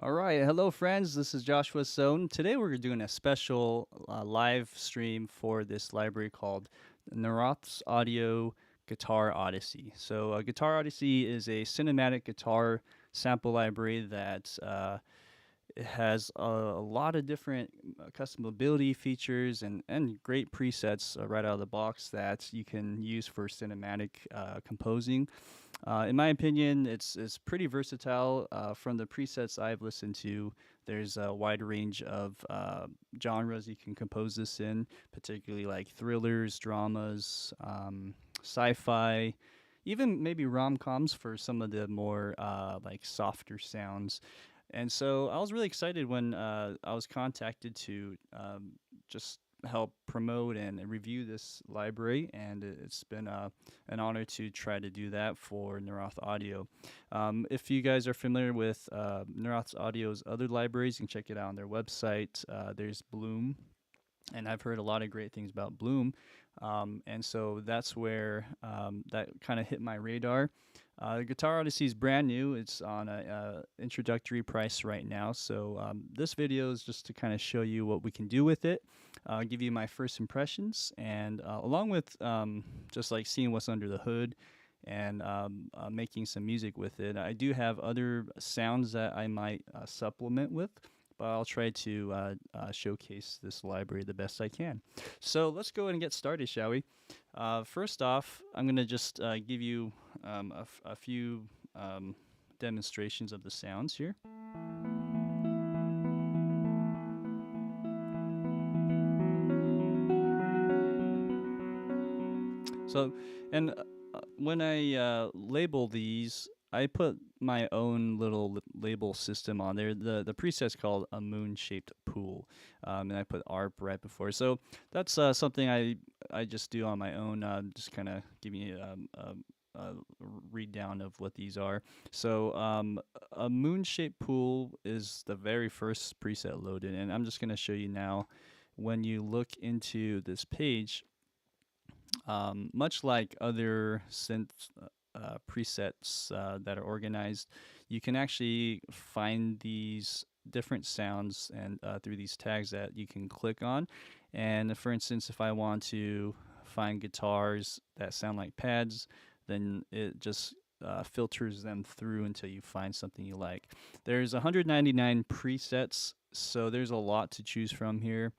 All right, hello friends. This is Joshua Sohn. Today we're doing a special live stream for this library called Naroth's Audio Guitar Odyssey. So, Guitar Odyssey is a cinematic guitar sample library that it has a lot of different customability features and great presets right out of the box that you can use for cinematic composing. In my opinion, it's pretty versatile. From the presets I've listened to, there's a wide range of genres you can compose this in, particularly like thrillers, dramas, sci-fi, even maybe rom-coms for some of the more like softer sounds. And so I was really excited when I was contacted to just help promote and review this library, and it's been an honor to try to do that for Naroth Audio. If you guys are familiar with Naroth Audio's other libraries, you can check it out on their website. There's Bloom, and I've heard a lot of great things about Bloom. And so that's where that kind of hit my radar. Guitar Odyssey is brand new. It's on a introductory price right now. So this video is just to kind of show you what we can do with it, give you my first impressions, and along with just like seeing what's under the hood and making some music with it. I do have other sounds that I might supplement with, but I'll try to showcase this library the best I can. So let's go ahead and get started, shall we? First off, I'm going to just give you a few demonstrations of the sounds here. So, and when I label these, I put my own little label system on there. The preset's called a moon-shaped pool, and I put ARP right before. So that's something I just do on my own. Just kind of give me a read down of what these are. So a moon-shaped pool is the very first preset loaded, and I'm just going to show you now. When you look into this page, much like other synth presets that are organized, you can actually find these different sounds and through these tags that you can click on. And for instance, if I want to find guitars that sound like pads, then it just filters them through until you find something you like. There's 199 presets, so there's a lot to choose from here.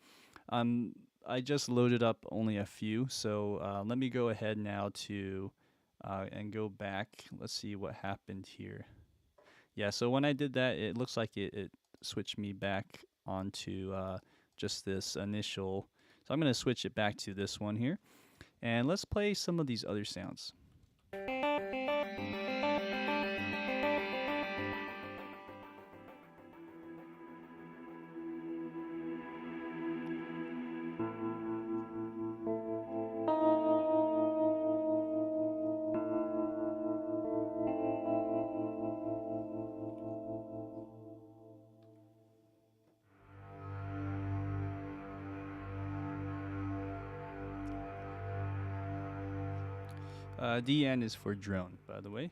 I just loaded up only a few, so let me go ahead now to and go back. Let's see what happened here. Yeah, so when I did that, it looks like it switched me back onto just this initial. So I'm going to switch it back to this one here, and let's play some of these other sounds. DN is for drone, by the way.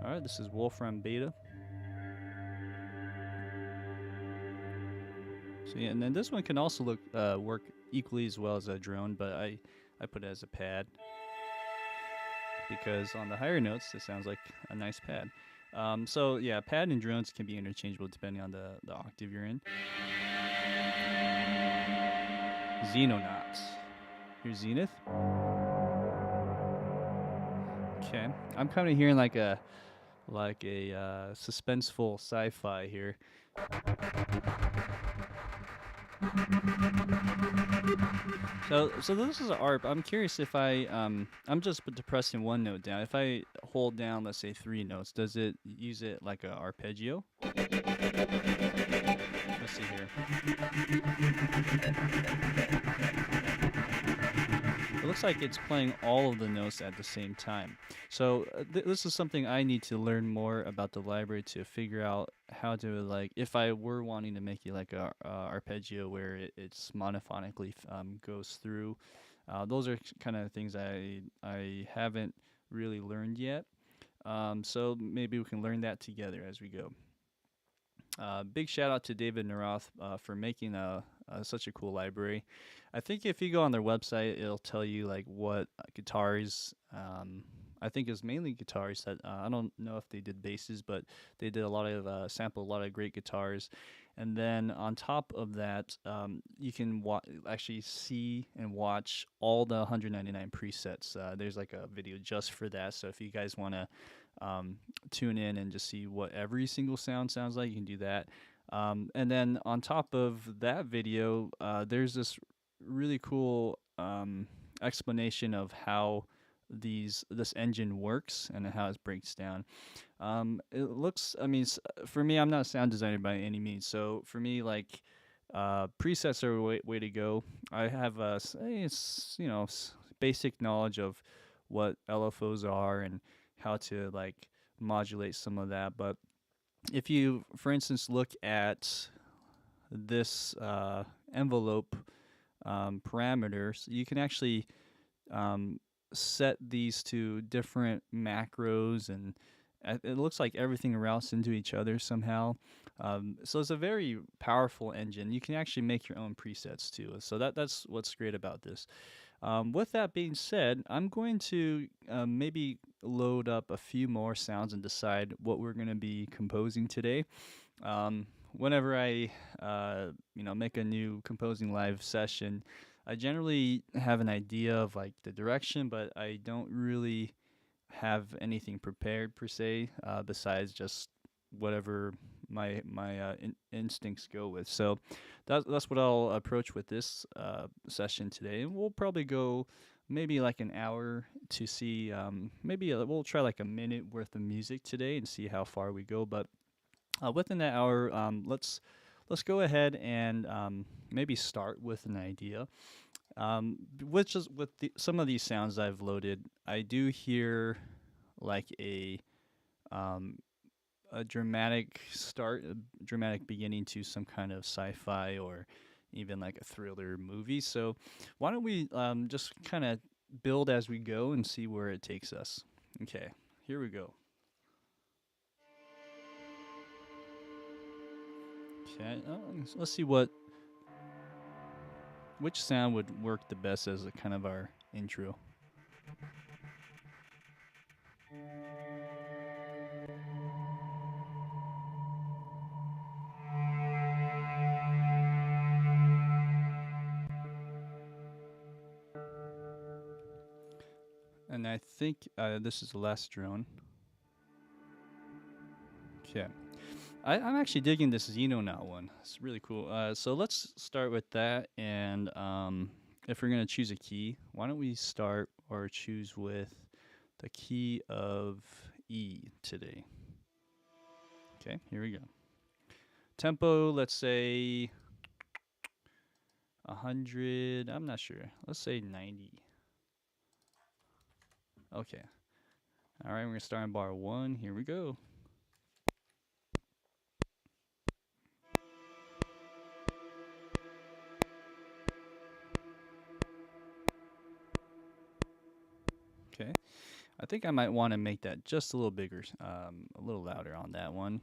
All right, this is Wolfram Beta. So yeah, and then this one can also work equally as well as a drone, but I put it as a pad because on the higher notes it sounds like a nice pad. So yeah, pad and drones can be interchangeable depending on the octave you're in. Xenonauts. Here's Zenith. Okay, I'm kind of hearing like a suspenseful sci-fi here. So this is an ARP. I'm curious if I'm just depressing one note down. If I hold down, let's say 3 notes, does it use it like an arpeggio? Let's see here. It looks like it's playing all of the notes at the same time. So this is something I need to learn more about the library to figure out how to, like, if I were wanting to make it like a arpeggio where it's monophonically goes through. Those are kind of things I haven't really learned yet. So maybe we can learn that together as we go. Big shout out to David Naroth for making such a cool library. I think if you go on their website, it'll tell you like what guitars. I think it's mainly guitars that I don't know if they did basses, but they did a lot of sample a lot of great guitars. And then on top of that, you can actually see and watch all the 199 presets. There's like a video just for that. So if you guys want to um, tune in and just see what every single sound sounds like, you can do that. And then on top of that video, there's this really cool explanation of how this engine works and how it breaks down. It looks, I mean, for me, I'm not a sound designer by any means. So for me, like, presets are a way to go. I have basic knowledge of what LFOs are and how to like modulate some of that. But if you, for instance, look at this envelope parameters, you can actually um, set these to different macros, and it looks like everything routes into each other somehow. So it's a very powerful engine. You can actually make your own presets too. So that's what's great about this. With that being said, I'm going to maybe load up a few more sounds and decide what we're going to be composing today. Whenever I, make a new composing live session, I generally have an idea of like the direction, but I don't really have anything prepared per se, besides just whatever my instincts go with. So that's what I'll approach with this session today. And we'll probably go maybe like an hour to see. We'll try like a minute worth of music today and see how far we go. But within that hour, let's go ahead and maybe start with an idea. Which is with some of these sounds I've loaded, I do hear like um, a dramatic start, a dramatic beginning to some kind of sci-fi or even like a thriller movie. So why don't we just kind of build as we go and see where it takes us? Okay, here we go. Okay, let's see which sound would work the best as a kind of our intro. And I think this is the last drone. Okay. I'm actually digging this Xenonaut one. It's really cool. So let's start with that. And if we're going to choose a key, why don't we start or choose with the key of E today? Okay, here we go. Tempo, let's say 100. I'm not sure. Let's say 90. Okay. All right, we're going to start on bar 1. Here we go. Okay. I think I might want to make that just a little bigger, a little louder on that one.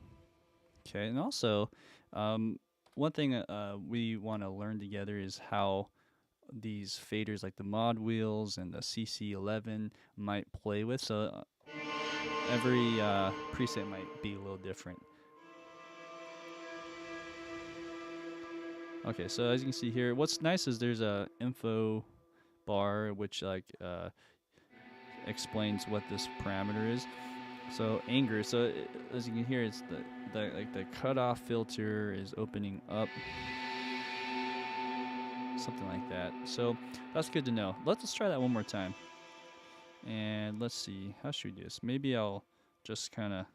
Okay, and also, one thing we want to learn together is how these faders, like the mod wheels and the CC11, might play with. So every preset might be a little different. Okay, so as you can see here, what's nice is there's a info bar which like explains what this parameter is. So anger. So as you can hear, it's the cutoff filter is opening up, something like that. So that's good to know. Let's try that one more time. And let's see, how should we do this? Maybe I'll just kind of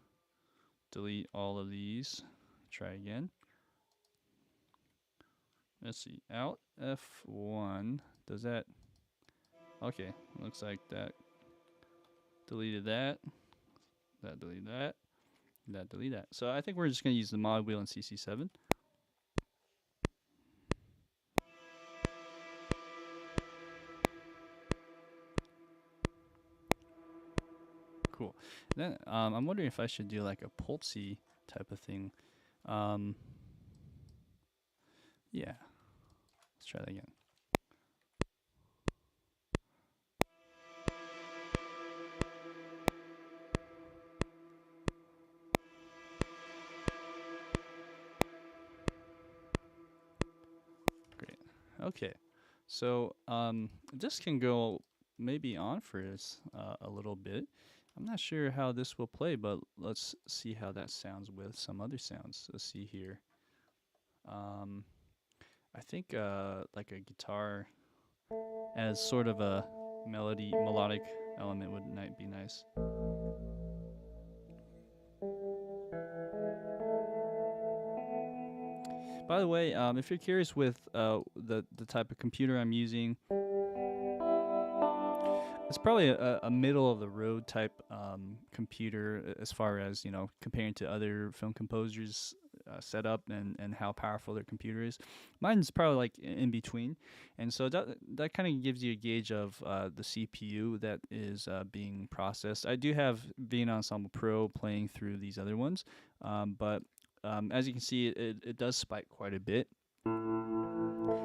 delete all of these. Try again. Let's see, Alt F1. Does that? Okay, looks like that deleted that. That deleted that. That delete that. So I think we're just going to use the mod wheel in CC7. cool. Then I'm wondering if I should do like a pulsy type of thing. Um, yeah, let's try that again. Great. Okay. So this can go maybe on for us a little bit. I'm not sure how this will play, but let's see how that sounds with some other sounds. Let's see here. Um, I think like a guitar as sort of a melodic element would be nice. By the way, if you're curious with the type of computer I'm using, it's probably a middle of the road type computer as far as comparing to other film composers setup and how powerful their computer is. Mine's probably like in between, and so that kind of gives you a gauge of the CPU that is being processed. I do have Vienna Ensemble Pro playing through these other ones, but as you can see, it does spike quite a bit.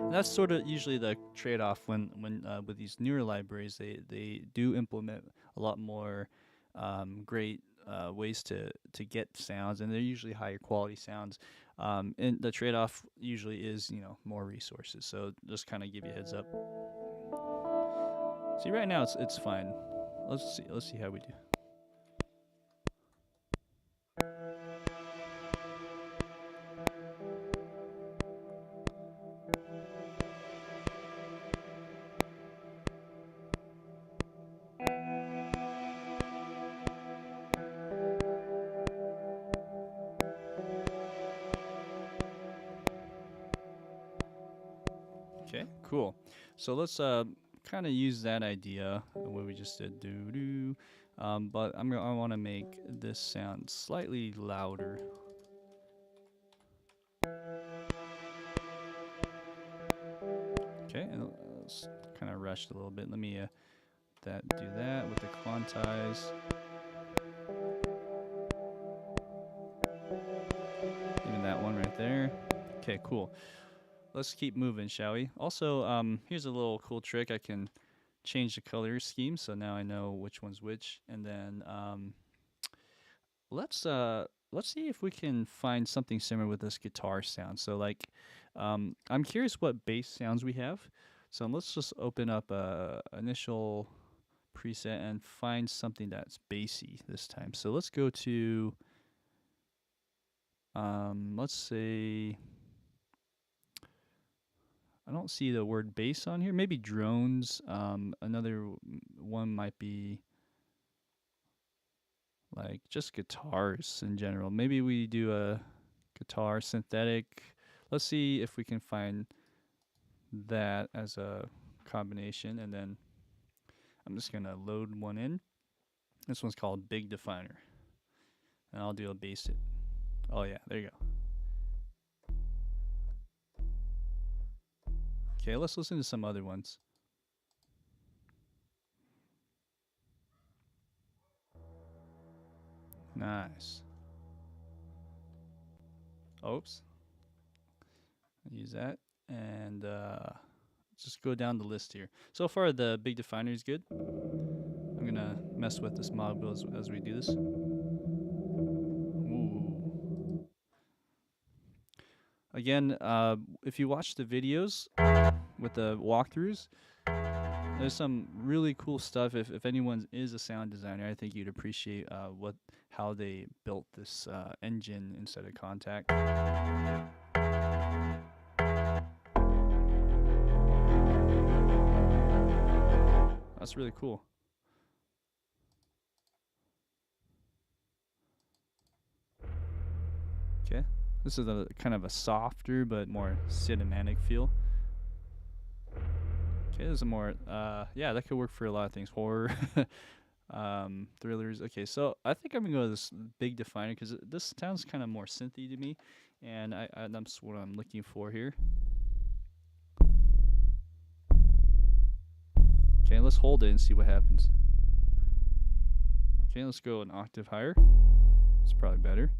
That's sort of usually the trade-off when with these newer libraries, they do implement a lot more great ways to get sounds, and they're usually higher quality sounds. And the trade-off usually is more resources. So just kind of give you a heads up. See, right now it's fine. Let's see how we do. Okay, cool. So let's kind of use that idea what we just did, but I want to make this sound slightly louder. Okay, and it's kind of rushed a little bit. Let me do that with the quantize. Even that one right there. Okay, cool. Let's keep moving, shall we? Also, here's a little cool trick. I can change the color scheme, so now I know which one's which. And then let's see if we can find something similar with this guitar sound. So like, I'm curious what bass sounds we have. So let's just open up a initial preset and find something that's bassy this time. So let's go to let's say, I don't see the word bass on here. Maybe drones. Another one might be like just guitars in general. Maybe we do a guitar synthetic. Let's see if we can find that as a combination, and then I'm just gonna load one in. This one's called Big Definer, and I'll do a bass it. Oh yeah, there you go. Okay, let's listen to some other ones. Nice. Oops. Use that, and just go down the list here. So far, the Big Definer is good. I'm gonna mess with this mod build as we do this. Ooh. Again, if you watch the videos with the walkthroughs, there's some really cool stuff. If anyone is a sound designer, I think you'd appreciate how they built this engine instead of Contact. That's really cool. Okay, this is a kind of a softer but more cinematic feel. Okay, this is a more yeah, that could work for a lot of things. Horror, thrillers. Okay, so I think I'm gonna go with this Big Definer because this sounds kind of more synthy to me, and that's what I'm looking for here. Okay, let's hold it and see what happens. Okay, let's go an octave higher. It's probably better.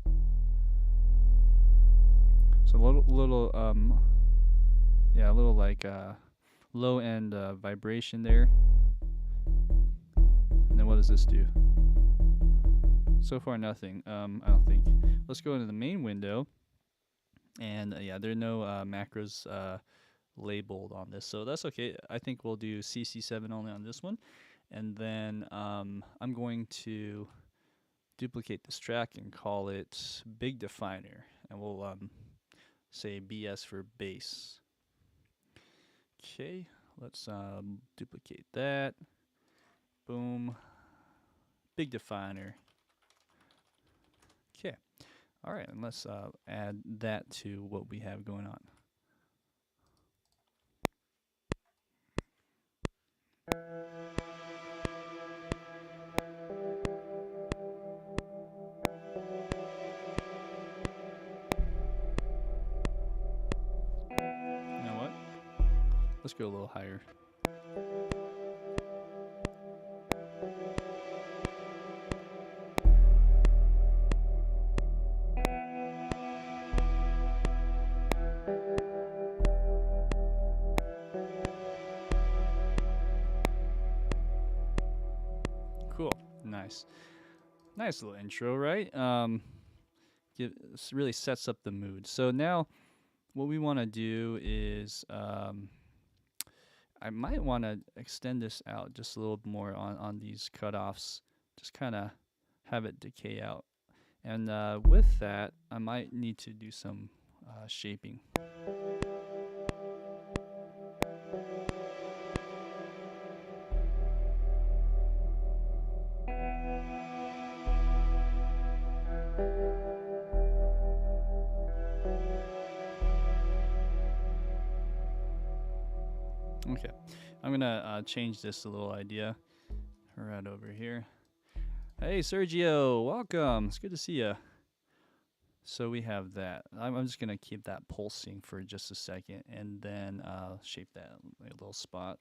So a little yeah, a little like low end vibration there. And then what does this do? So far nothing. I don't think. Let's go into the main window. And yeah, there are no macros labeled on this, so that's okay. I think we'll do CC7 only on this one. And then I'm going to duplicate this track and call it Big Definer. And we'll say BS for bass. Okay, let's duplicate that. Boom. Big Definer. Okay. All right, and let's add that to what we have going on. You know what? Let's go a little higher. Cool. Nice. Nice little intro, right? This really sets up the mood. So now what we want to do is I might want to extend this out just a little more on these cutoffs. Just kind of have it decay out. And with that, I might need to do some shaping. Okay, I'm gonna change this a little idea right over here. Hey Sergio, welcome. It's good to see you. So we have that. I'm just gonna keep that pulsing for just a second, and then shape that a little spot.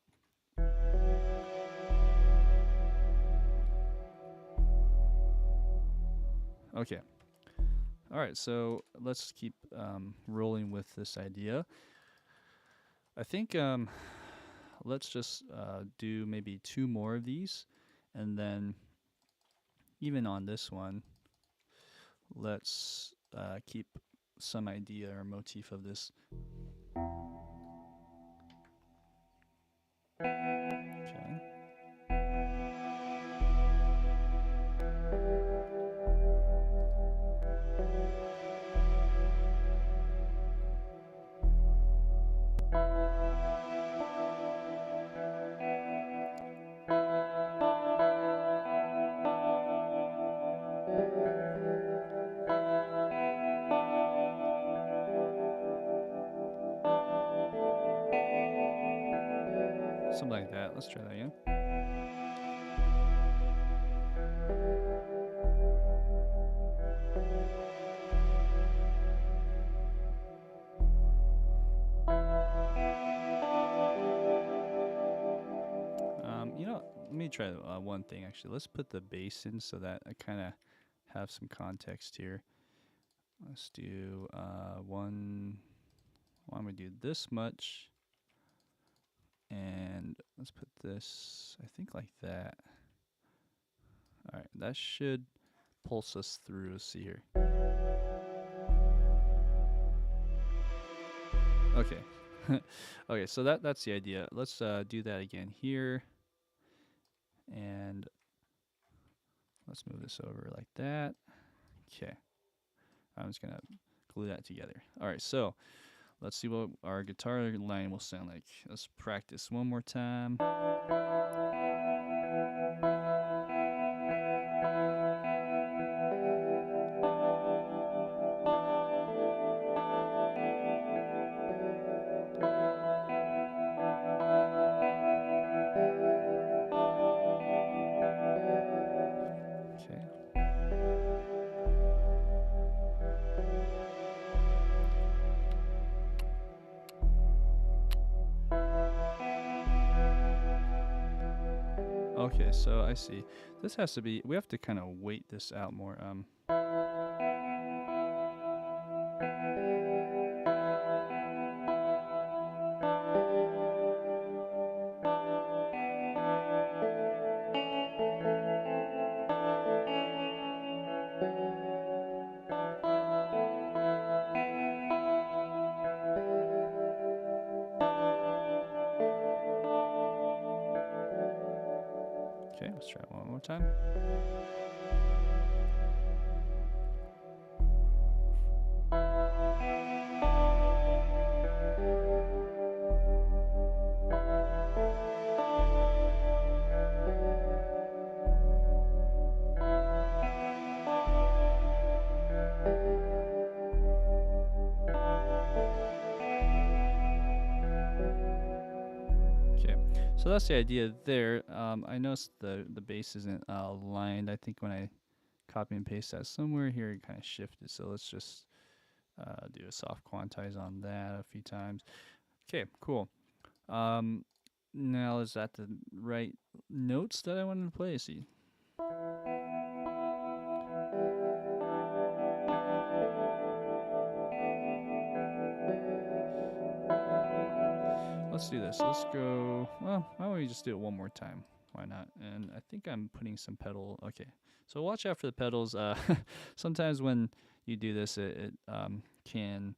Okay. All right. So let's keep rolling with this idea. I think let's just do maybe 2 more of these, and then even on this one, let's keep some idea or motif of this. Okay. Something like that. Let's try that again. You know, let me try one thing actually. Let's put the bass in so that I kind of have some context here. Let's do one. Why don't we do this much? And let's put this, I think, like that. All right, that should pulse us through. Let's see here. Okay. Okay, so that's the idea. Let's do that again here. And let's move this over like that. Okay. I'm just going to glue that together. All right, so let's see what our guitar line will sound like. Let's practice one more time. Okay, so I see. This has to be, we have to kind of wait this out more. Okay, let's try it one more time. Okay, so that's the idea there. I noticed the bass isn't aligned. I think when I copy and paste that somewhere here, it kind of shifted. So let's just do a soft quantize on that a few times. Okay, cool. Now is that the right notes that I wanted to play? Let's see. Let's do this. Let's go. Well, why don't we just do it one more time? Why not? And I think I'm putting some pedal. Okay, so watch out for the pedals. Sometimes when you do this, it can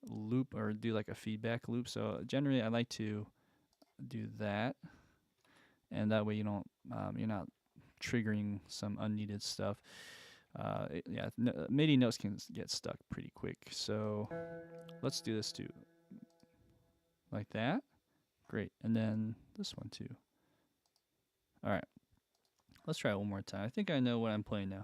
loop or do like a feedback loop. So generally, I like to do that, and that way you don't you're not triggering some unneeded stuff. MIDI notes can get stuck pretty quick. So let's do this too, like that. Great, and then this one too. All right, let's try it one more time. I think I know what I'm playing now.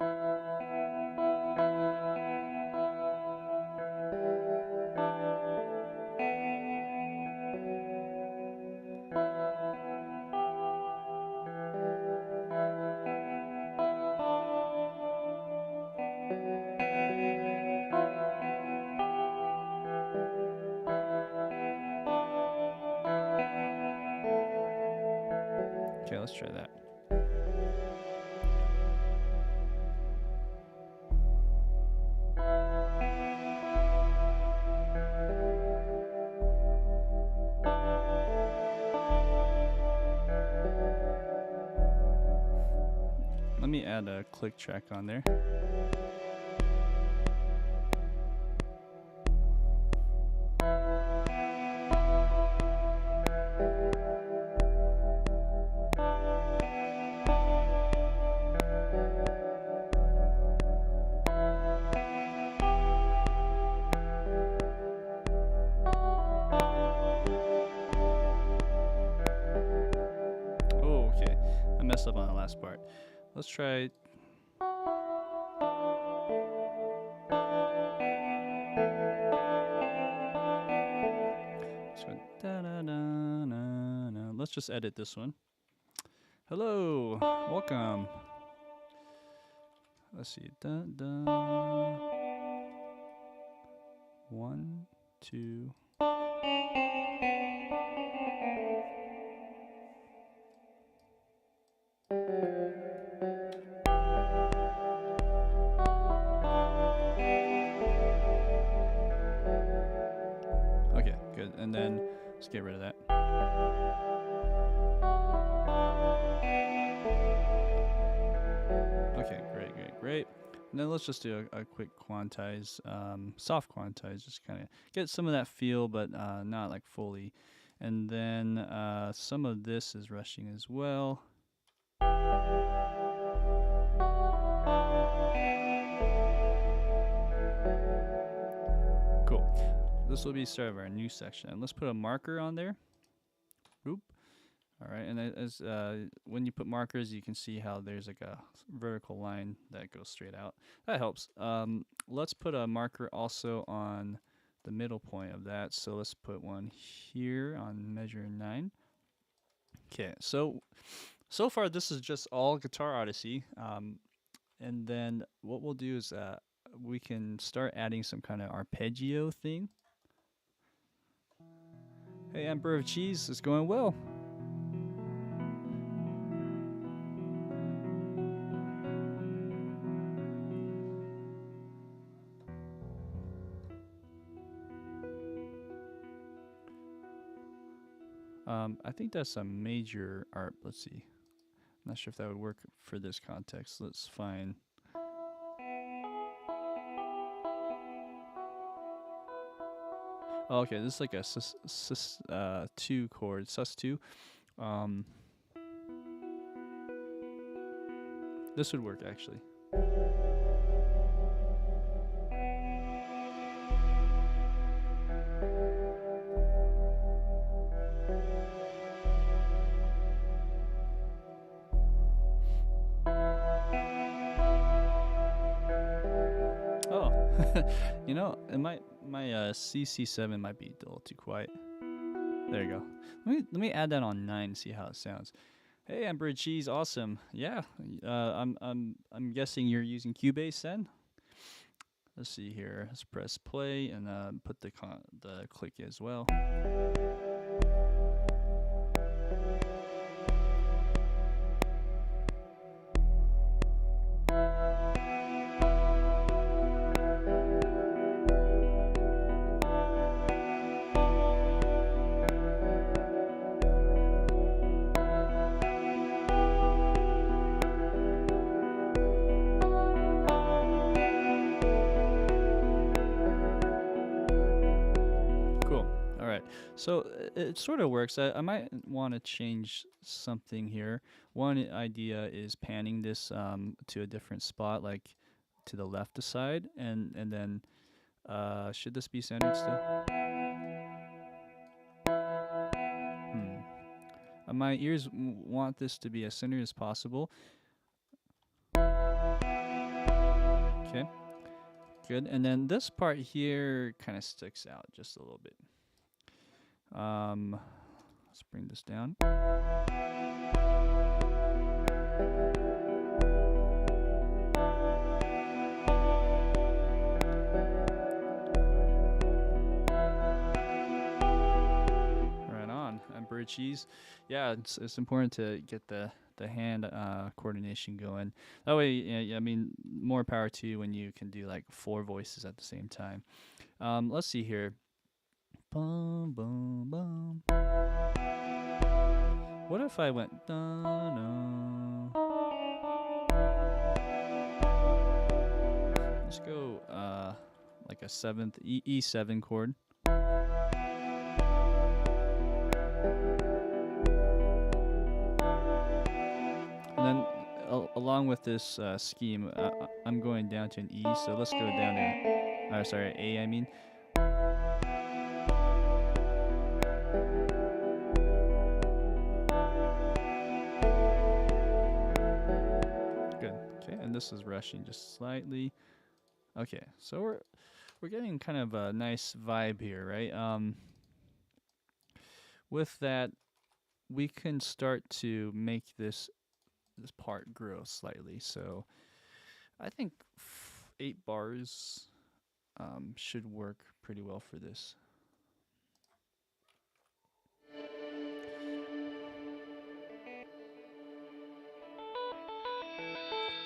Okay, let's try that. Let me add a click track on there. Oh, okay. I messed up on the last part. Let's try. Let's just edit this one. Hello, welcome. Let's see. 1, 2. Okay, good. And then let's get rid of that. Okay, great. And then let's just do a quick quantize, soft quantize, just kind of get some of that feel, but not like fully. And then some of this is rushing as well. Cool. This will be sort of our new section. And let's put a marker on there. Oop. All right, and as when you put markers, you can see how there's like a vertical line that goes straight out. That helps. Let's put a marker also on the middle point of that. So let's put one here on measure 9. Okay, so far this is just all Guitar Odyssey. And then what we'll do is we can start adding some kind of arpeggio thing. Hey, Emperor of Cheese, it's going well. I think that's a major arp. Let's see. I'm not sure if that would work for this context. Let's find. Oh, okay, this is like a sus2 chord, sus2. Um, this would work actually. Oh, you know, my CC7 might be a little too quiet. There you go. Let me add that on 9 and see how it sounds. Hey, Emperor Cheese, awesome. Yeah, I'm guessing you're using Cubase then. Let's see here. Let's press play and put the click as well. So it sort of works. I might want to change something here. One idea is panning this to a different spot, like to the left side, and then should this be centered still? My ears want this to be as centered as possible. Okay, good. And then this part here kind of sticks out just a little bit. Let's bring this down. Right on, Emperor Cheese. Yeah, it's important to get the hand coordination going. That way, yeah, I mean, more power to you when you can do like 4 voices at the same time. Let's see here. Bum, bum, bum. What if I went da-na? Let's go like a 7th E7 chord. And then along with this scheme, I'm going down to an E, so let's go down to sorry, A, I mean. This is rushing just slightly. Okay, so we're getting kind of a nice vibe here, right? With that, we can start to make this part grow slightly. So I think 8 bars should work pretty well for this.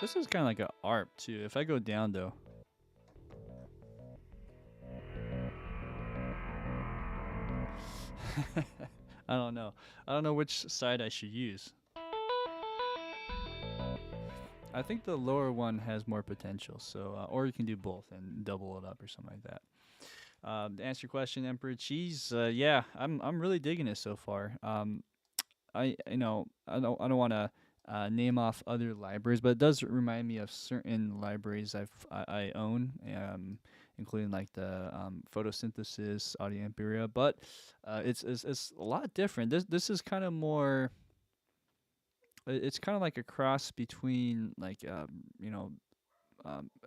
This is kind of like an ARP too. If I go down though. I don't know. I don't know which side I should use. I think the lower one has more potential. So, or you can do both and double it up or something like that. To answer your question, Emperor Cheese, yeah, I'm really digging it so far. I don't want to name off other libraries, but it does remind me of certain libraries I own, including like the photosynthesis, Audio Imperia. But it's a lot different. This is kind of more. It's kind of like a cross between like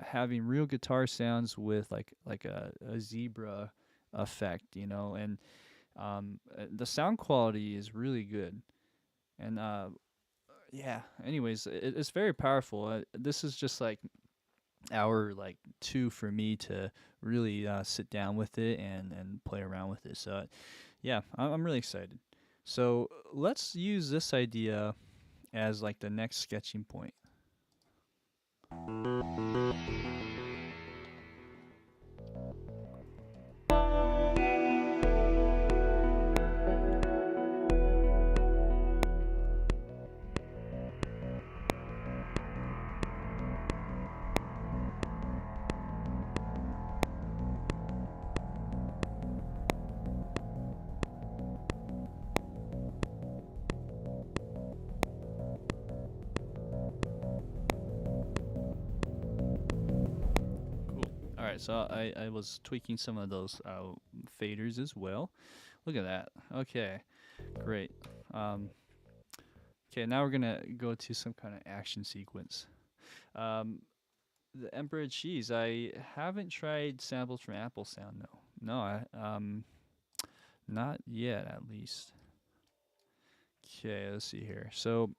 having real guitar sounds with like a zebra effect, and the sound quality is really good. And yeah, anyways, it's very powerful. This is just like hour 2 for me to really sit down with it and play around with it. So yeah, I'm really excited. So let's use this idea as like the next sketching point. right, so I was tweaking some of those faders as well. Look at that. Okay, great. Okay, now we're gonna go to some kind of action sequence. Um, the Emperor Cheese. I haven't tried samples from Apple Sound. No, not yet at least. Okay, let's see here. So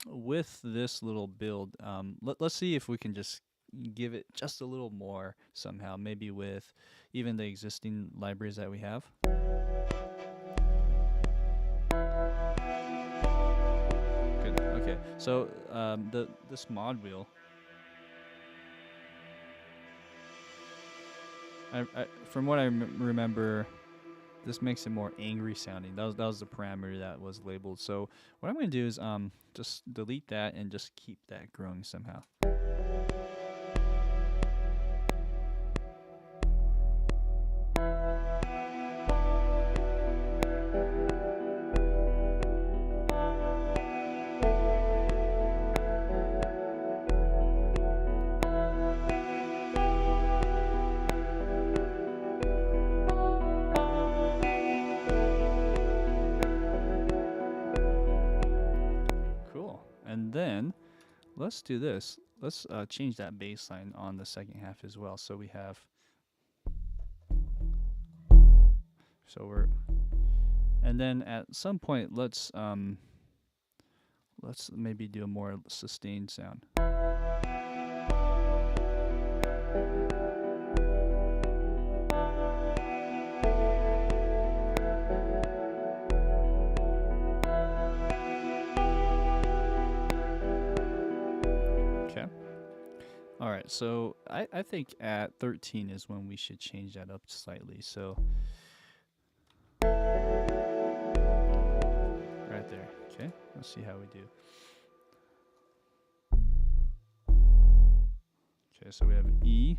with this little build, let's see if we can just give it just a little more somehow, maybe with even the existing libraries that we have. Good. Okay. So this mod wheel, from what I remember, this makes it more angry sounding. That was the parameter that was labeled. So what I'm going to do is just delete that and just keep that growing somehow. And then let's do this. Let's change that bass line on the second half as well. So we have, and then at some point let's maybe do a more sustained sound. All right, so I think at 13 is when we should change that up slightly. So right there. Okay, let's see how we do. Okay, so we have E.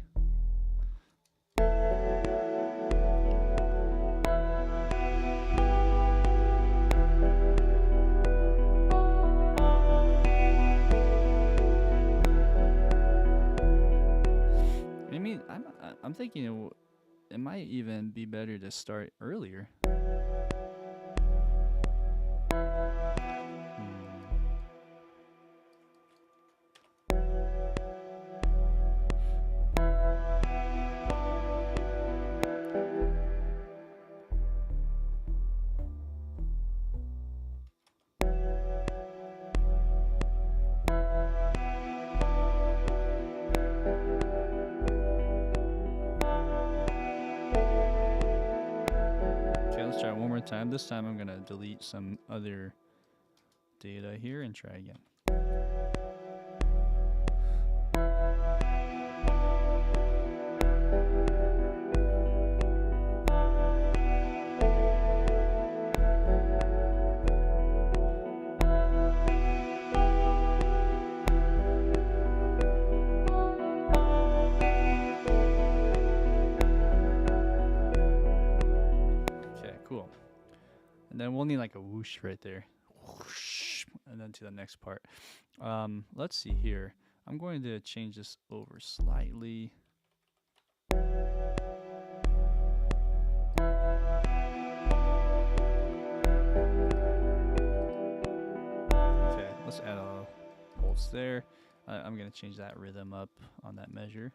I'm thinking it might even be better to start earlier. Try one more time. This time I'm gonna delete some other data here and try again. And then we'll need like a whoosh right there. Whoosh, and then to the next part. Let's see here. I'm going to change this over slightly. Okay, let's add a pulse there. I'm going to change that rhythm up on that measure.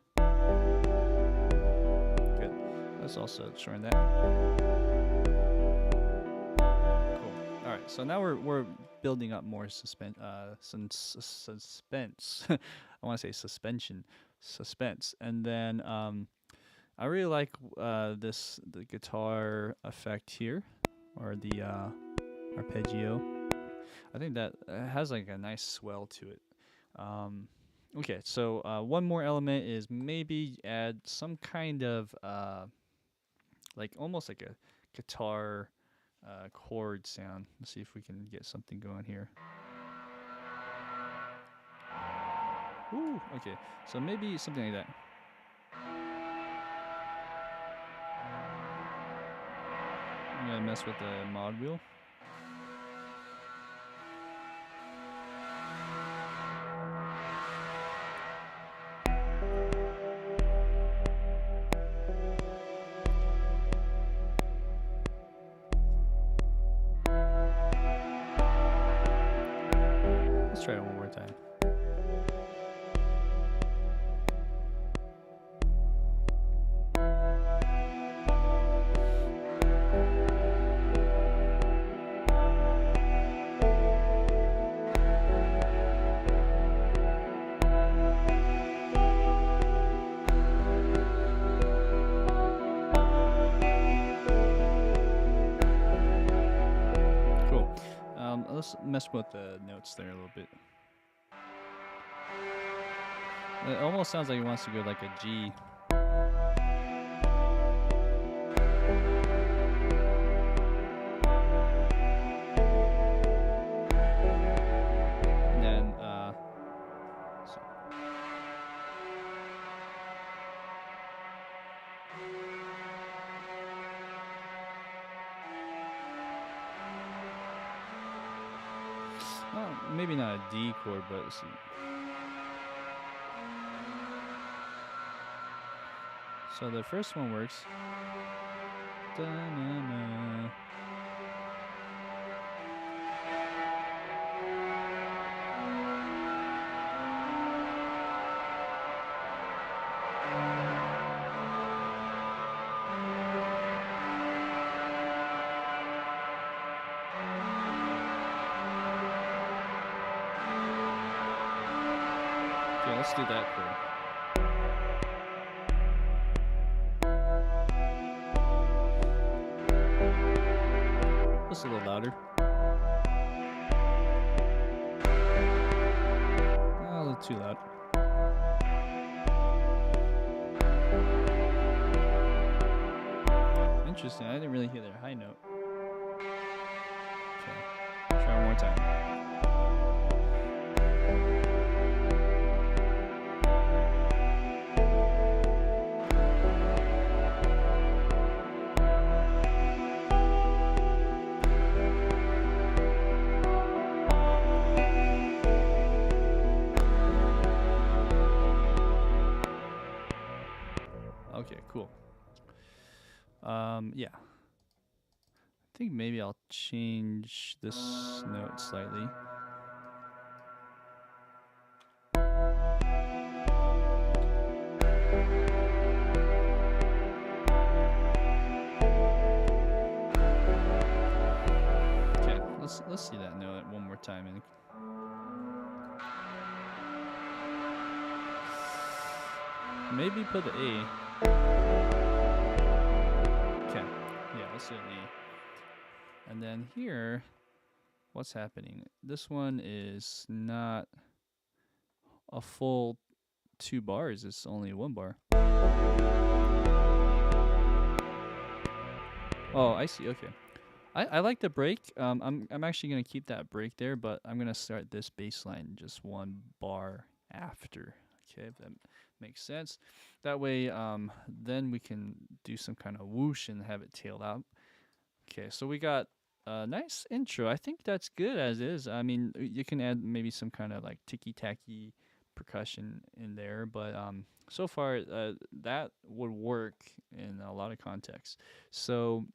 Good. Let's also shorten that. Alright, so now we're building up more suspense. I want to say suspense, and then I really like the guitar effect here, or the arpeggio. I think that has like a nice swell to it. Okay, so one more element is maybe add some kind of like almost like a guitar chord sound. Let's see if we can get something going here. Ooh, okay, so maybe something like that. I'm gonna mess with the mod wheel. let's mess with the notes there a little bit. It almost sounds like he wants to go like a G. And then, maybe not a D chord, but let's see. So the first one works. Da-na-na. Okay, let's do that chord. Just a little louder. A little too loud. Interesting. I didn't really hear their high note. Okay. Try one more time. Okay, cool. Yeah. I think maybe I'll change this note slightly. Okay, let's see that note one more time. Maybe put the A. Okay, yeah, let's do an A. And then here, what's happening? This one is not a full 2 bars, it's only 1 bar. Oh, I see, okay. I like the break. I'm actually gonna keep that break there, but I'm gonna start this bass line just 1 bar after. Okay, if that makes sense. That way, then we can do some kind of whoosh and have it tail out. Okay, so we got a nice intro. I think that's good as is. I mean, you can add maybe some kind of like ticky-tacky percussion in there, but so far that would work in a lot of contexts. So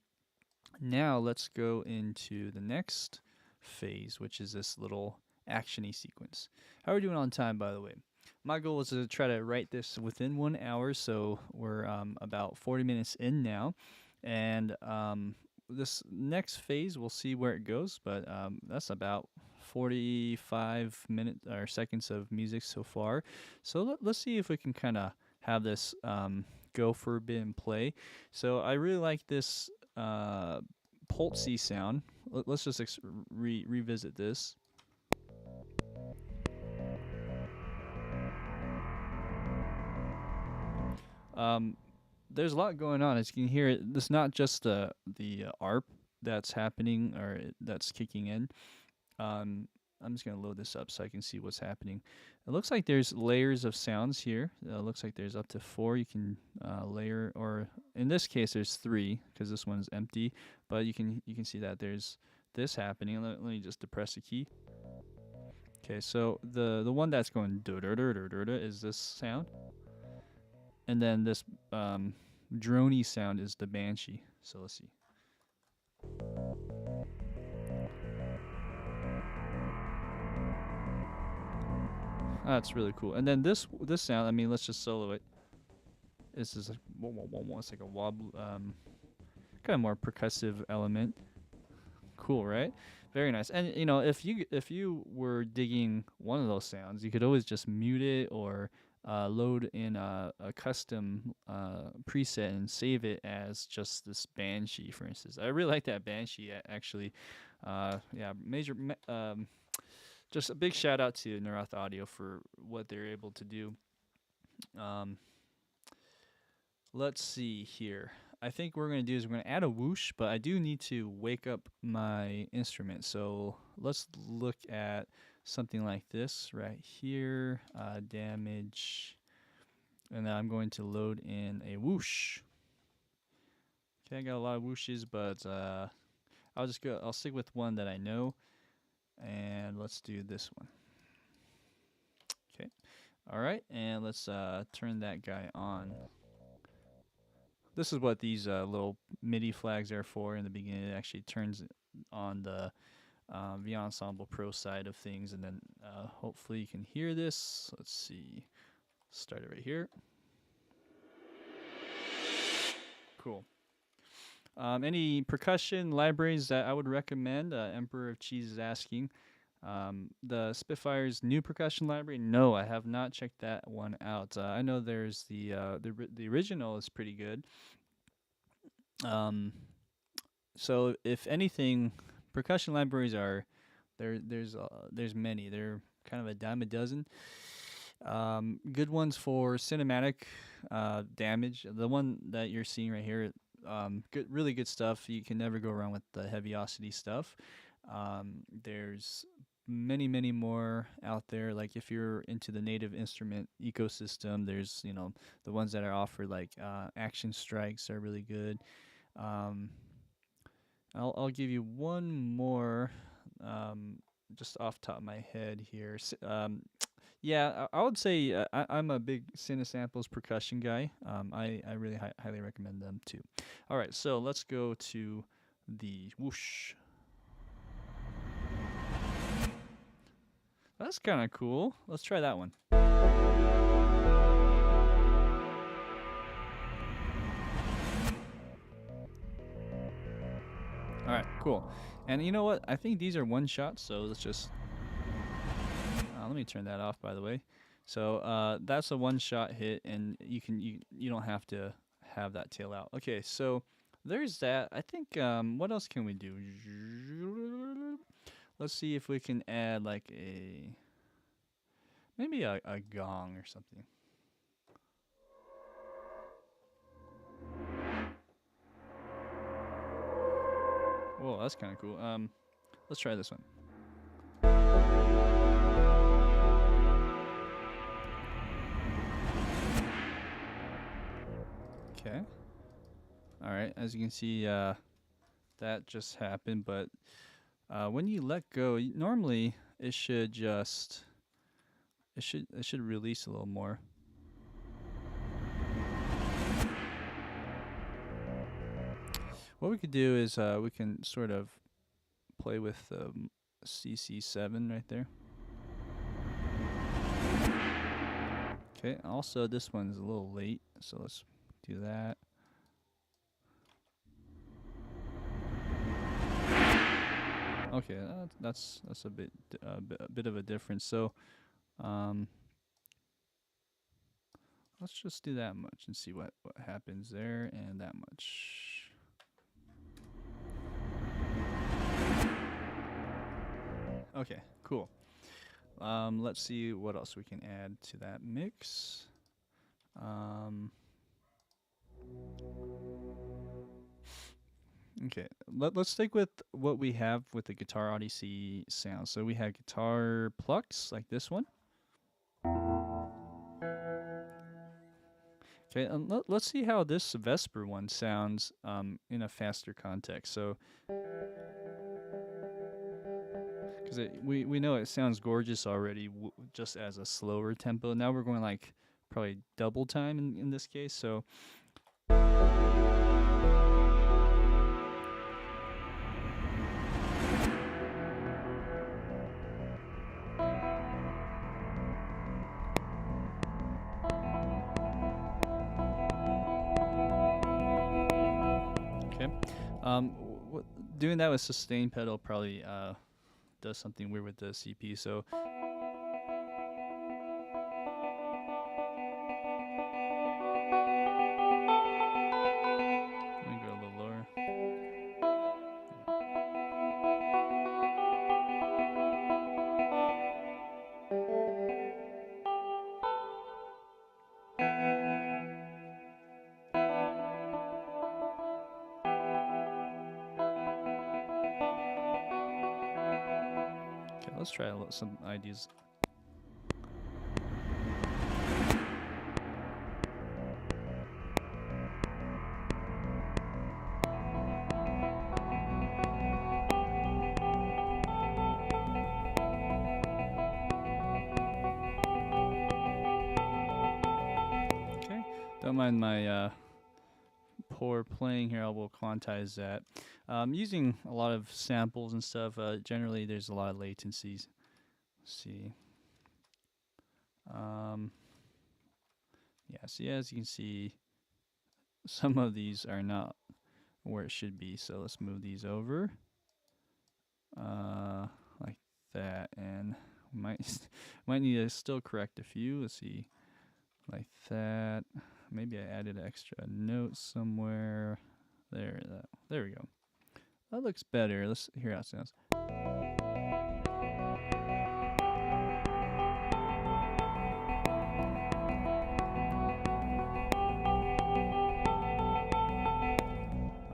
now let's go into the next phase, which is this little action-y sequence. How are we doing on time, by the way? My goal was to try to write this within 1 hour, so we're about 40 minutes in now. And this next phase, we'll see where it goes, but that's about 45 minutes or seconds of music so far. So let's see if we can kind of have this go for a bit and play. So I really like this pulsy sound. Let's just revisit this. There's a lot going on. As you can hear, it's not just the ARP that's happening or that's kicking in. I'm just gonna load this up so I can see what's happening. It looks like there's layers of sounds here. It looks like there's up to 4 you can layer, or in this case there's 3 because this one's empty. But you can see that there's this happening. Let me just depress the key. Okay, so the one that's going is this sound. And then this droney sound is the banshee. So let's see. That's really cool. And then this sound, I mean, let's just solo it. This is it's like a wobble, kind of more percussive element. Cool, right? Very nice. And you know, if you were digging one of those sounds, you could always just mute it or load in a custom preset and save it as just this banshee, for instance. I really like that banshee actually. Yeah, just a big shout out to Naroth Audio for what they're able to do. Um, let's see here. I think what we're going to do is we're going to add a whoosh, but I do need to wake up my instrument. So let's look at something like this right here, damage, and then I'm going to load in a whoosh. Okay, I got a lot of whooshes, but I'll stick with one that I know, and let's do this one. Okay, all right, and let's turn that guy on. This is what these little MIDI flags are for in the beginning. It actually turns on the Ensemble Pro side of things, and then hopefully you can hear this. Let's see. Start it right here. Cool. Any percussion libraries that I would recommend? Emperor of Cheese is asking. The Spitfire's new percussion library? No, I have not checked that one out. I know there's the original is pretty good. So if anything, percussion libraries are there's many. They're kind of a dime a dozen. Good ones for cinematic damage. The one that you're seeing right here, really good stuff. You can never go wrong with the Heaviosity stuff. There's many more out there. Like if you're into the native instrument ecosystem, there's the ones that are offered like Action Strikes are really good. I'll give you one more, just off the top of my head here. Yeah, I would say I'm a big Cinesamples percussion guy. I really highly recommend them too. All right, so let's go to the whoosh. That's kind of cool. Let's try that one. All right, cool. And you know what? I think these are one shots, so let's just let me turn that off, by the way. So that's a one-shot hit, and you don't have to have that tail out. Okay, so there's that. I think what else can we do? Let's see if we can add like maybe a gong or something. Whoa, that's kind of cool. Let's try this one. Okay. All right. As you can see, that just happened. But when you let go, normally it should just it should release a little more. What we could do is we can sort of play with CC7 right there. Okay, also this one's a little late, so let's do that. Okay, that's a bit of a difference. So let's just do that much and see what happens there, and that much. Okay, cool. Let's see what else we can add to that mix. Okay, let's stick with what we have with the Guitar Odyssey sound. So we had guitar plucks like this one. Okay, and let's see how this Vesper one sounds in a faster context. So, because we know it sounds gorgeous already just as a slower tempo. Now we're going like probably double time in this case. So. Doing that with sustain pedal probably does something weird with the CP. So let me go a little lower. let's try some ideas. Okay, don't mind my poor playing here. I will quantize that. Using a lot of samples and stuff. Generally, there's a lot of latencies. Let's see. Yeah, see, as you can see, some of these are not where it should be. So let's move these over, like that, and might might need to still correct a few. Let's see, like that. Maybe I added an extra note somewhere. There we go. That looks better. Let's hear how it sounds.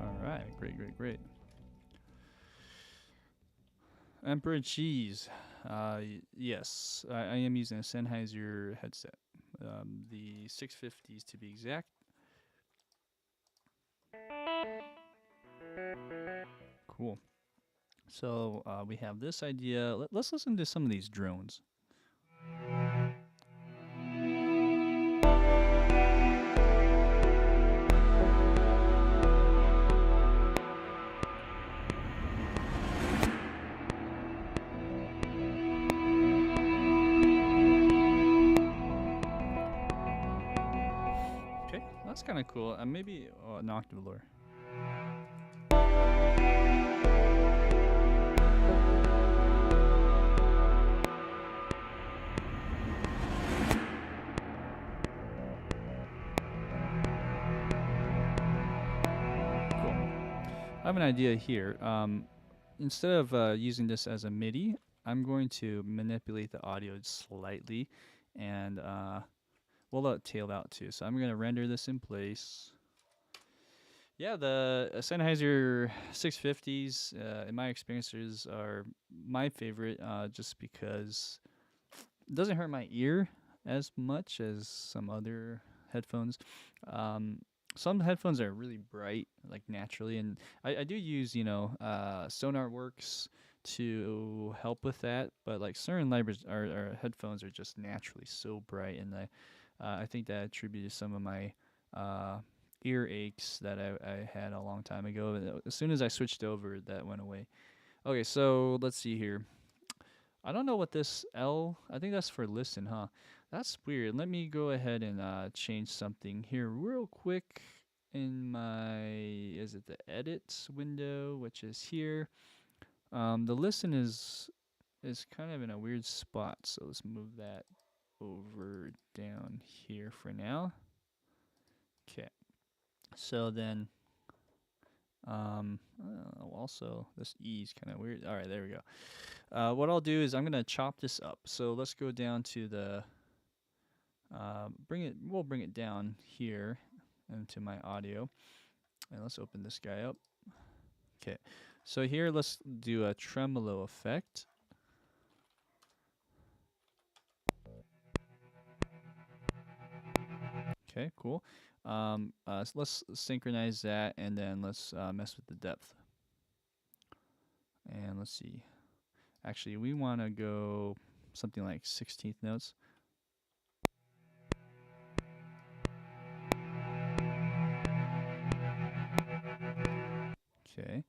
All right, great. Emperor Cheese. Yes, I am using a Sennheiser headset. The 650s to be exact. Cool. So we have this idea. Let's listen to some of these drones. Okay, that's kind of cool. Maybe an octave lower. I have an idea here. Instead of using this as a MIDI, I'm going to manipulate the audio slightly, and we'll let it tail out too. So I'm going to render this in place. Yeah, the Sennheiser 650s, in my experiences, are my favorite, just because it doesn't hurt my ear as much as some other headphones. Some headphones are really bright, like naturally, and I do use SonarWorks to help with that. But like certain libraries or headphones are just naturally so bright, and I think that attributed some of my ear aches that I had a long time ago. As soon as I switched over, that went away. Okay, so let's see here. I don't know what this L. I think that's for listen, huh? That's weird. Let me go ahead and change something here real quick in my, is it the edit window, which is here. The listen is kind of in a weird spot, so let's move that over down here for now. Okay. So then, also this E is kind of weird. All right, there we go. What I'll do is I'm gonna chop this up. So let's go down to the we'll bring it down here into my audio, and let's open this guy up. Okay, so here let's do a tremolo effect. Okay, cool. So let's synchronize that, and then let's mess with the depth. And let's see. Actually, we want to go something like 16th notes. Okay.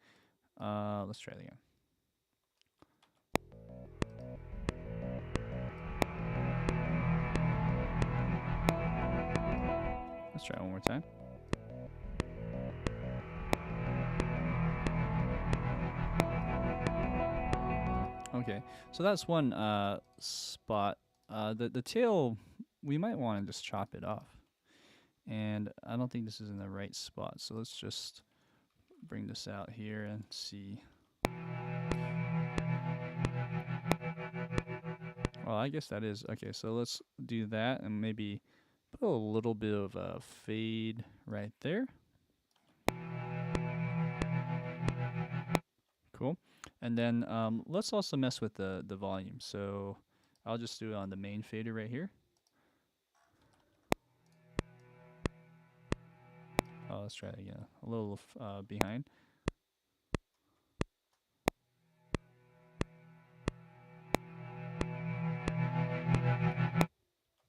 Let's try it again. Let's try it one more time. Okay, so that's one spot. The tail, we might want to just chop it off. And I don't think this is in the right spot, so let's just bring this out here and see. Well, I guess that is. Okay, so let's do that and maybe put a little bit of a fade right there. Cool. And then let's also mess with the volume. So I'll just do it on the main fader right here. Oh, let's try it again. A little behind.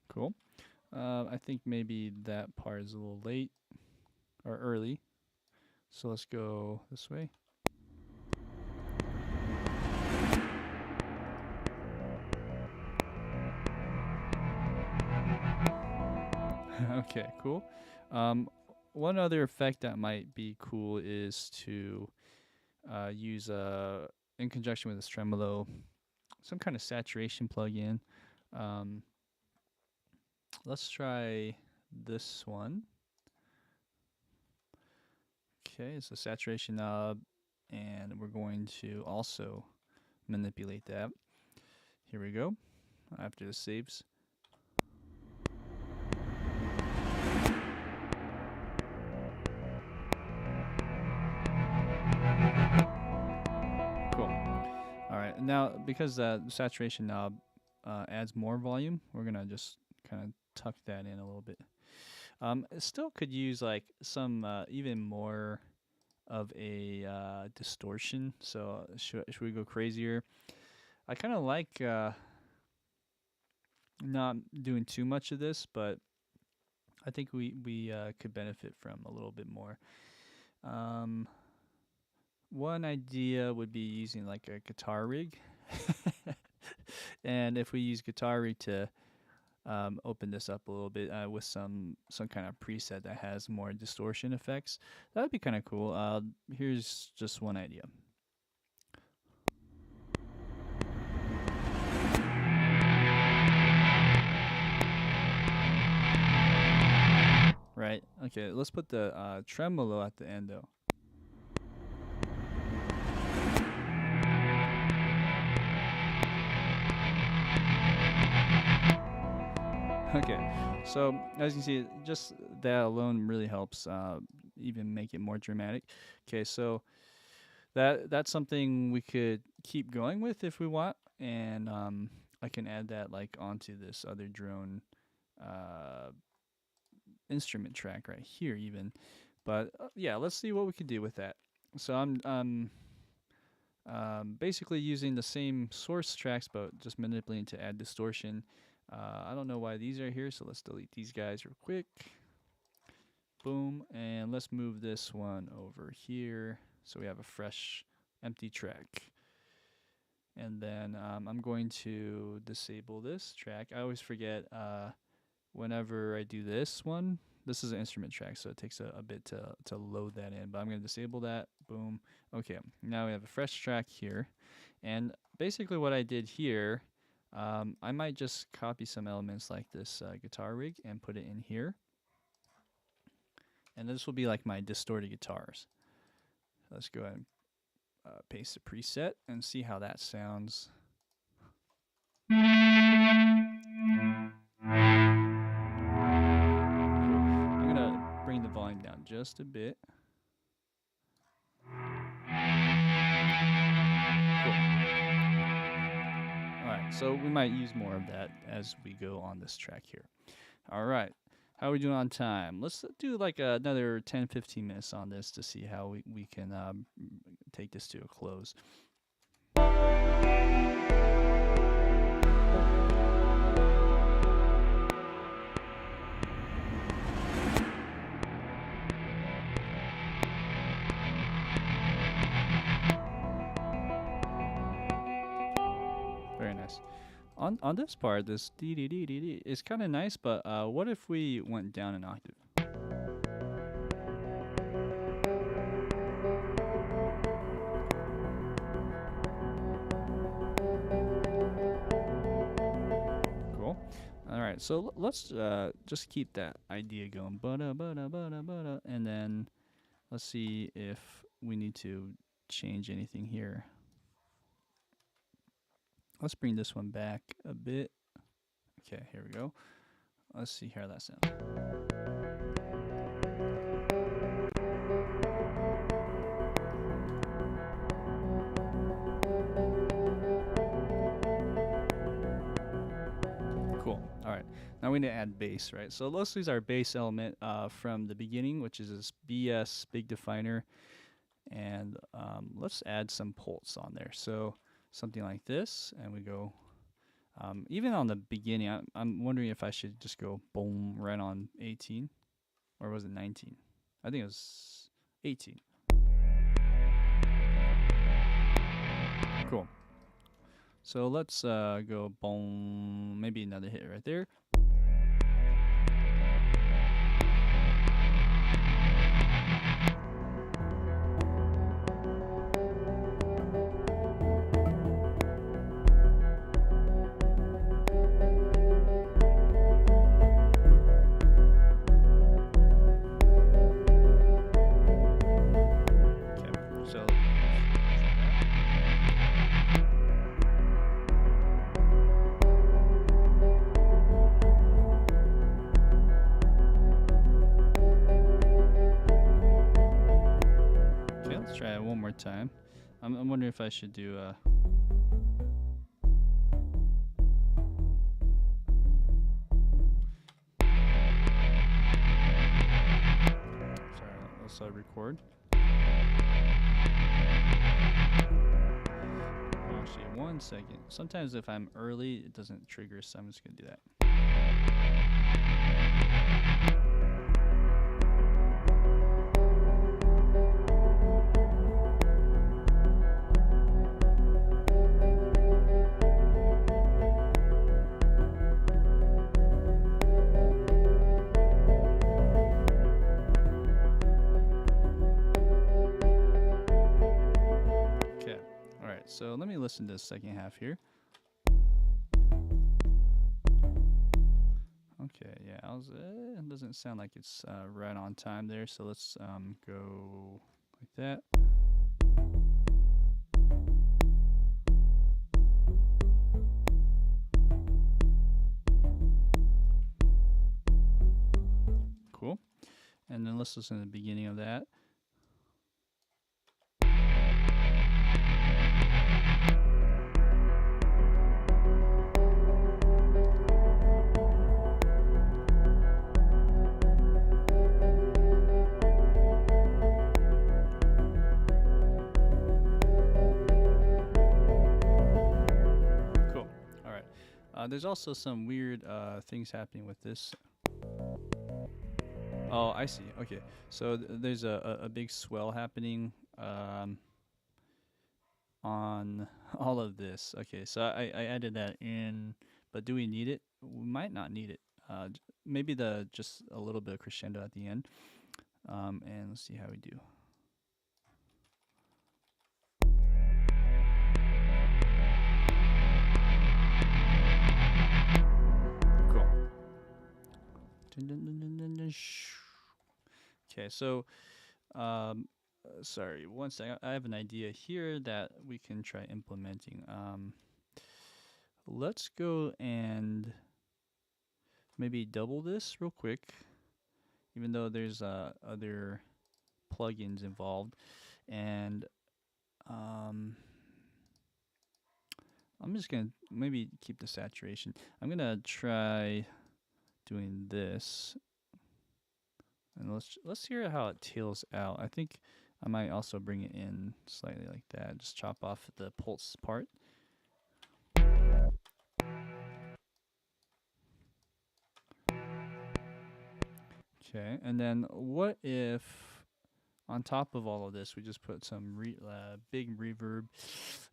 Cool. I think maybe that part is a little late or early. So let's go this way. Okay, cool. One other effect that might be cool is to use in conjunction with this tremolo, some kind of saturation plugin. Um, let's try this one. Okay, it's a saturation knob, and we're going to also manipulate that. Here we go. After this saves. Cool. All right, now because the saturation knob adds more volume, we're gonna just kind of tuck that in a little bit. It still could use like some even more of a distortion. So should we go crazier? I kind of like not doing too much of this, but I think we could benefit from a little bit more. One idea would be using like a guitar rig. And if we use guitar rig to open this up a little bit with some kind of preset that has more distortion effects, that would be kind of cool. Here's just one idea. Right. Okay. Let's put the tremolo at the end though. Okay, so as you can see, just that alone really helps even make it more dramatic. Okay, so that's something we could keep going with if we want, and I can add that like onto this other drone instrument track right here even. But yeah, let's see what we can do with that. So I'm basically using the same source tracks, but just manipulating to add distortion. I don't know why these are here, so let's delete these guys real quick. Boom, and let's move this one over here so we have a fresh empty track. And then I'm going to disable this track. I always forget whenever I do this one. This is an instrument track, so it takes a bit to load that in, but I'm going to disable that. Boom. Okay, now we have a fresh track here. And basically what I did here, I might just copy some elements like this guitar rig and put it in here. And this will be like my distorted guitars. Let's go ahead and paste the preset and see how that sounds. Cool. I'm going to bring the volume down just a bit. Cool. Alright, so we might use more of that as we go on this track here. Alright, how are we doing on time? Let's do like another 10-15 minutes on this to see how we can take this to a close. Very nice. On this part, this dee dee dee dee dee is kind of nice, but what if we went down an octave? Cool. All right, so let's just keep that idea going. And then let's see if we need to change anything here. Let's bring this one back a bit. Okay, here we go. Let's see how that sounds. Now we need to add bass, right? So let's use our bass element from the beginning, which is this BS big definer, and let's add some pulse on there. So something like this, and we go. Even on the beginning, I'm wondering if I should just go boom right on 18, or was it 19? I think it was 18. Cool. So let's go boom, maybe another hit right there. Try it one more time. I'm wondering if I should do sorry, let's record. Actually, 1 second. Sometimes if I'm early, it doesn't trigger, so I'm just gonna do that. So let me listen to the second half here. Okay, yeah, it doesn't sound like it's right on time there, so let's go like that. Cool. And then let's listen to the beginning of that. There's also some weird things happening with this. Oh, I see. Okay, so there's a big swell happening on all of this. Okay, so I added that in, but do we need it? We might not need it. Maybe just a little bit of crescendo at the end. And let's see how we do. Okay, so sorry, 1 second. I have an idea here that we can try implementing. Let's go and maybe double this real quick, even though there's other plugins involved, and I'm just gonna maybe keep the saturation. I'm gonna try doing this, and let's hear how it tails out. I think I might also bring it in slightly like that. Just chop off the pulse part. Okay, and then what if on top of all of this we just put some big reverb?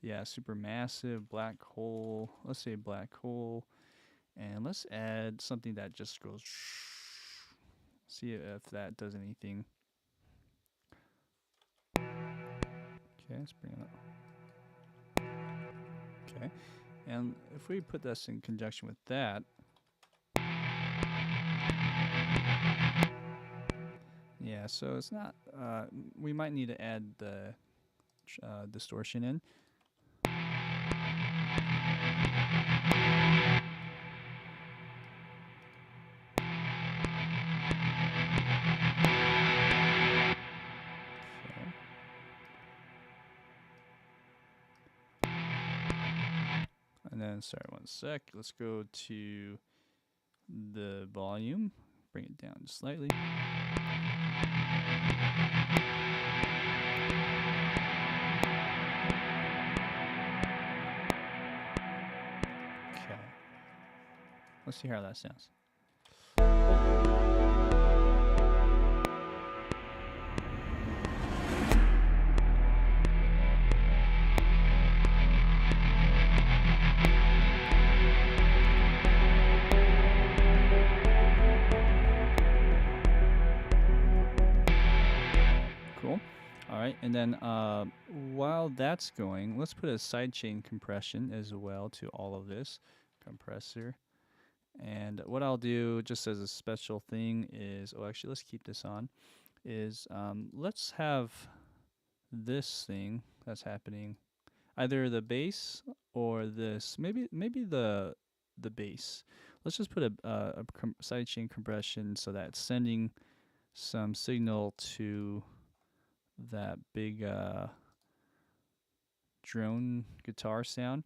Yeah, super massive black hole. Let's say black hole. And let's add something that just goes. See if that does anything. Okay, let's bring it up. Okay, and if we put this in conjunction with that, yeah, so it's not. We might need to add the distortion in. And then, sorry, 1 sec. Let's go to the volume, bring it down slightly. Okay. Let's see how that sounds. Cool. All right, and then while that's going, let's put a sidechain compression as well to all of this compressor. And what I'll do, just as a special thing, is actually, let's keep this on. Is let's have this thing that's happening, either the bass or this. Maybe the bass. Let's just put a sidechain compression so that it's sending some signal to that big drone guitar sound,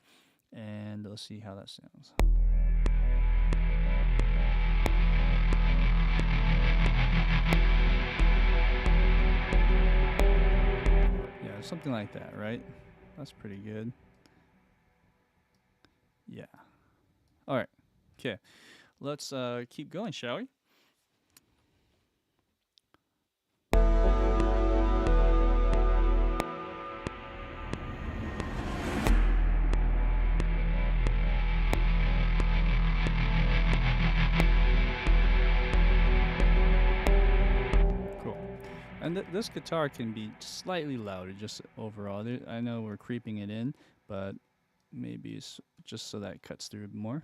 and let's see how that sounds. Yeah, something like that, right? That's pretty good. Yeah. All right. Okay. Let's keep going, shall we? Cool. And this guitar can be slightly louder, just overall. I know we're creeping it in, but maybe it's just so that it cuts through more.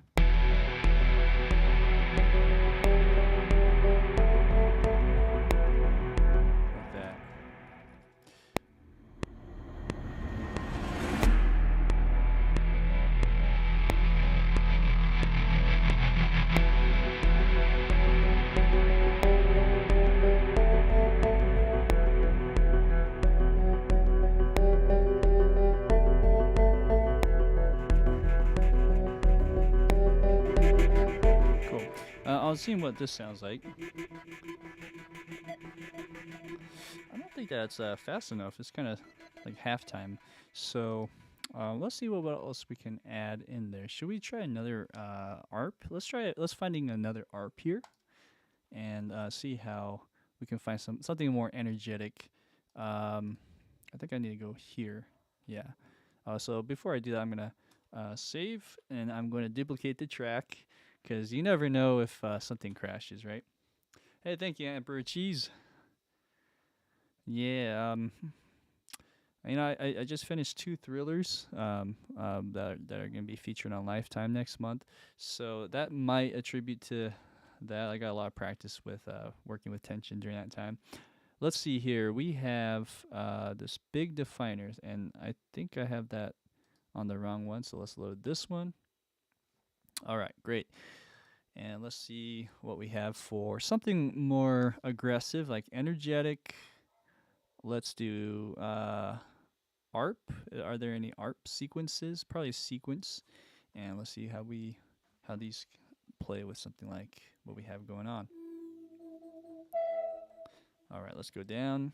Like that. Cool. I'll see what this sounds like. I don't think that's fast enough. It's kind of like halftime. So let's see what else we can add in there. Should we try another ARP? Let's try it. Let's finding another ARP here, and see how we can find something more energetic. I think I need to go here. Yeah. So before I do that, I'm gonna save, and I'm going to duplicate the track because you never know if something crashes, right? Hey, thank you, Emperor Cheese. Yeah. I just finished 2 thrillers that are going to be featured on Lifetime next month. So that might attribute to that. I got a lot of practice with working with tension during that time. Let's see here. We have this big definers, and I think I have that on the wrong one. So let's load this one. All right, great. And let's see what we have for something more aggressive, like energetic. Let's do ARP. Are there any ARP sequences? Probably a sequence. And let's see how these play with something like what we have going on. All right, let's go down.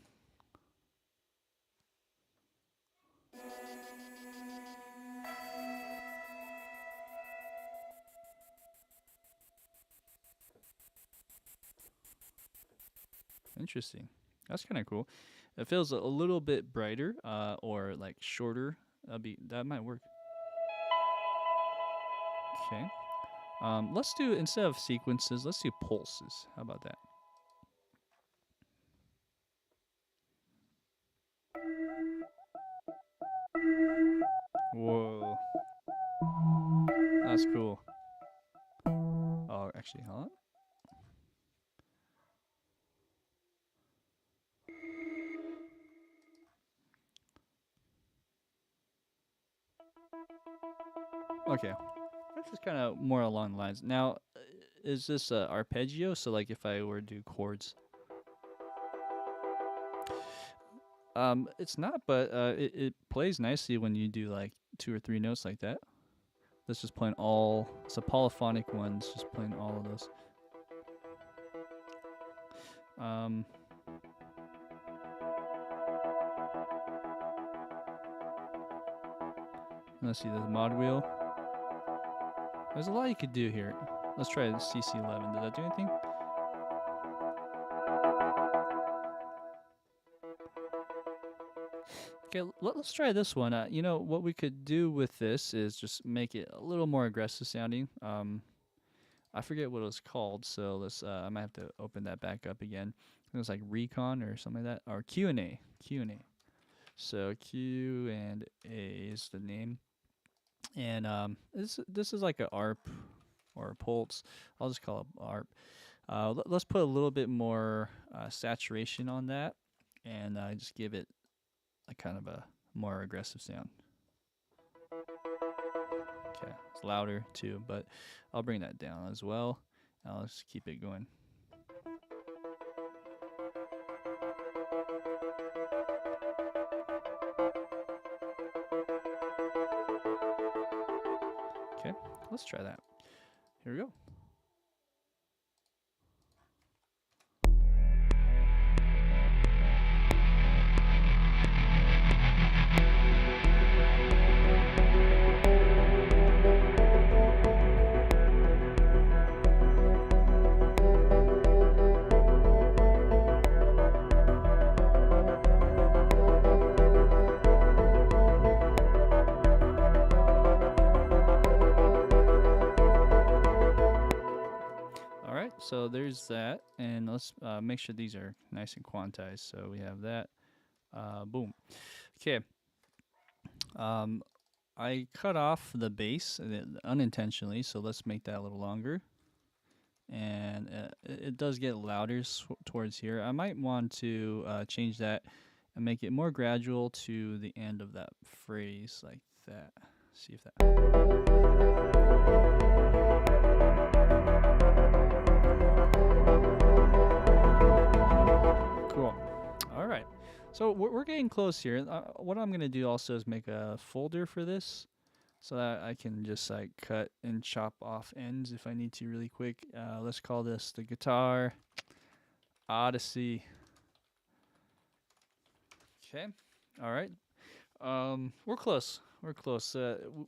Interesting. That's kind of cool. It feels a little bit brighter, or like shorter. That might work. Okay. Let's do, instead of sequences, let's do pulses. How about that? Whoa. That's cool. Oh, actually, hold on. Okay. This is kind of more along the lines. Now, is this arpeggio? So, like, if I were to do chords, it's not, but it plays nicely when you do like 2 or 3 notes like that. Let's just play all. It's a polyphonic one. It's just playing all of those. Let's see the mod wheel. There's a lot you could do here. Let's try the CC11. Did that do anything? Okay, let's try this one. You know, what we could do with this is just make it a little more aggressive sounding. I forget what it was called, so let's. I might have to open that back up again. It was like Recon or something like that, or Q&A. Q&A. So Q&A is the name, and this is like a ARP or a Pulse. I'll just call it ARP. Let's put a little bit more saturation on that, and just give it a kind of a more aggressive sound. Okay, it's louder too, but I'll bring that down as well. I'll just keep it going. Okay, let's try that. Here we go. So there's that, and let's make sure these are nice and quantized. So we have that. Boom. Okay. I cut off the bass unintentionally, so let's make that a little longer. And it does get louder towards here. I might want to change that and make it more gradual to the end of that phrase, like that. See if that. Cool. All right. So we're getting close here. What I'm going to do also is make a folder for this so that I can just like cut and chop off ends if I need to really quick. Let's call this the Guitar Odyssey. Okay. All right. We're close. We're close.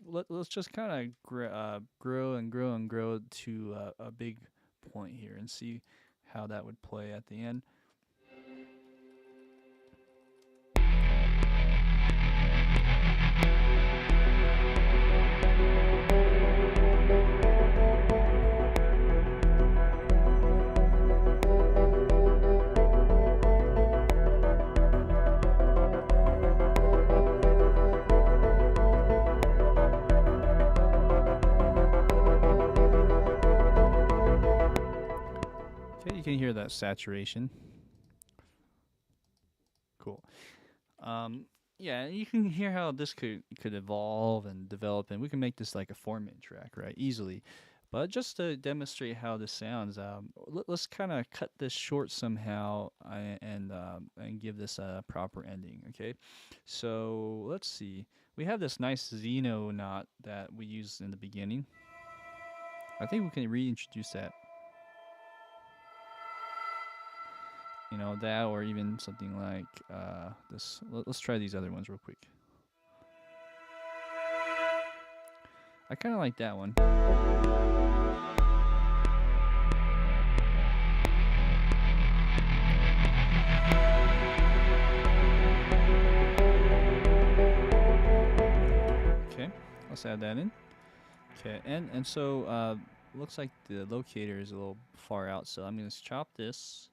Let's just kind of grow and grow and grow to a big point here and see how that would play at the end. You can hear that saturation. Cool. Yeah, you can hear how this could evolve and develop, and we can make this like a 4-minute track, right? Easily. But just to demonstrate how this sounds, let's kind of cut this short somehow and give this a proper ending. Okay, so let's see. We have this nice Xeno knot that we used in the beginning. I think we can reintroduce that. You know, that, or even something like this. Let's try these other ones real quick. I kind of like that one. Okay, let's add that in. Okay, and so looks like the locator is a little far out, so I'm going to chop this.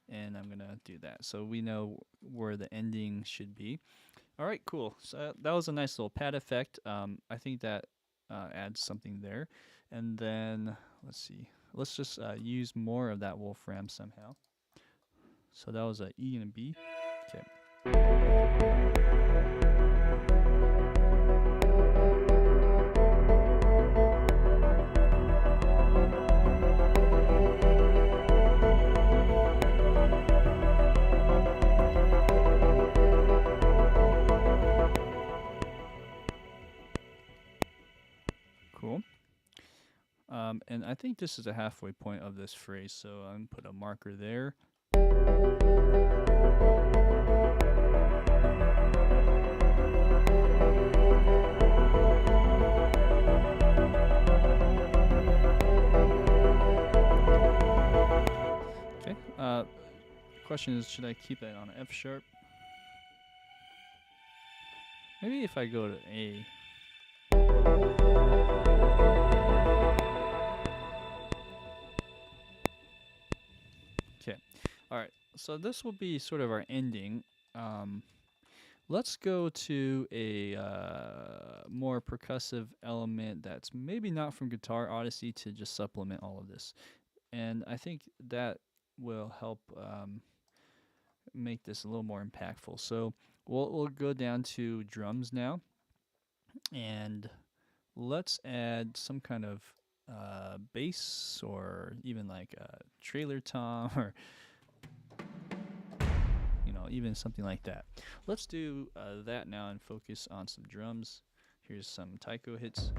And I'm gonna do that so we know where the ending should be. All right, cool. So that was a nice little pad effect. I think that adds something there. And then let's see. Let's just use more of that Wolfram somehow. So that was a E and a B. Okay. I think this is the halfway point of this phrase, so I'm gonna put a marker there. Okay. Question is, should I keep it on F sharp? Maybe if I go to A. Okay. All right. So this will be sort of our ending. Let's go to a more percussive element that's maybe not from Guitar Odyssey to just supplement all of this. And I think that will help make this a little more impactful. So we'll go down to drums now, and let's add some kind of bass, or even like a trailer tom, or even something like that. Let's do that now and focus on some drums. Here's some taiko hits.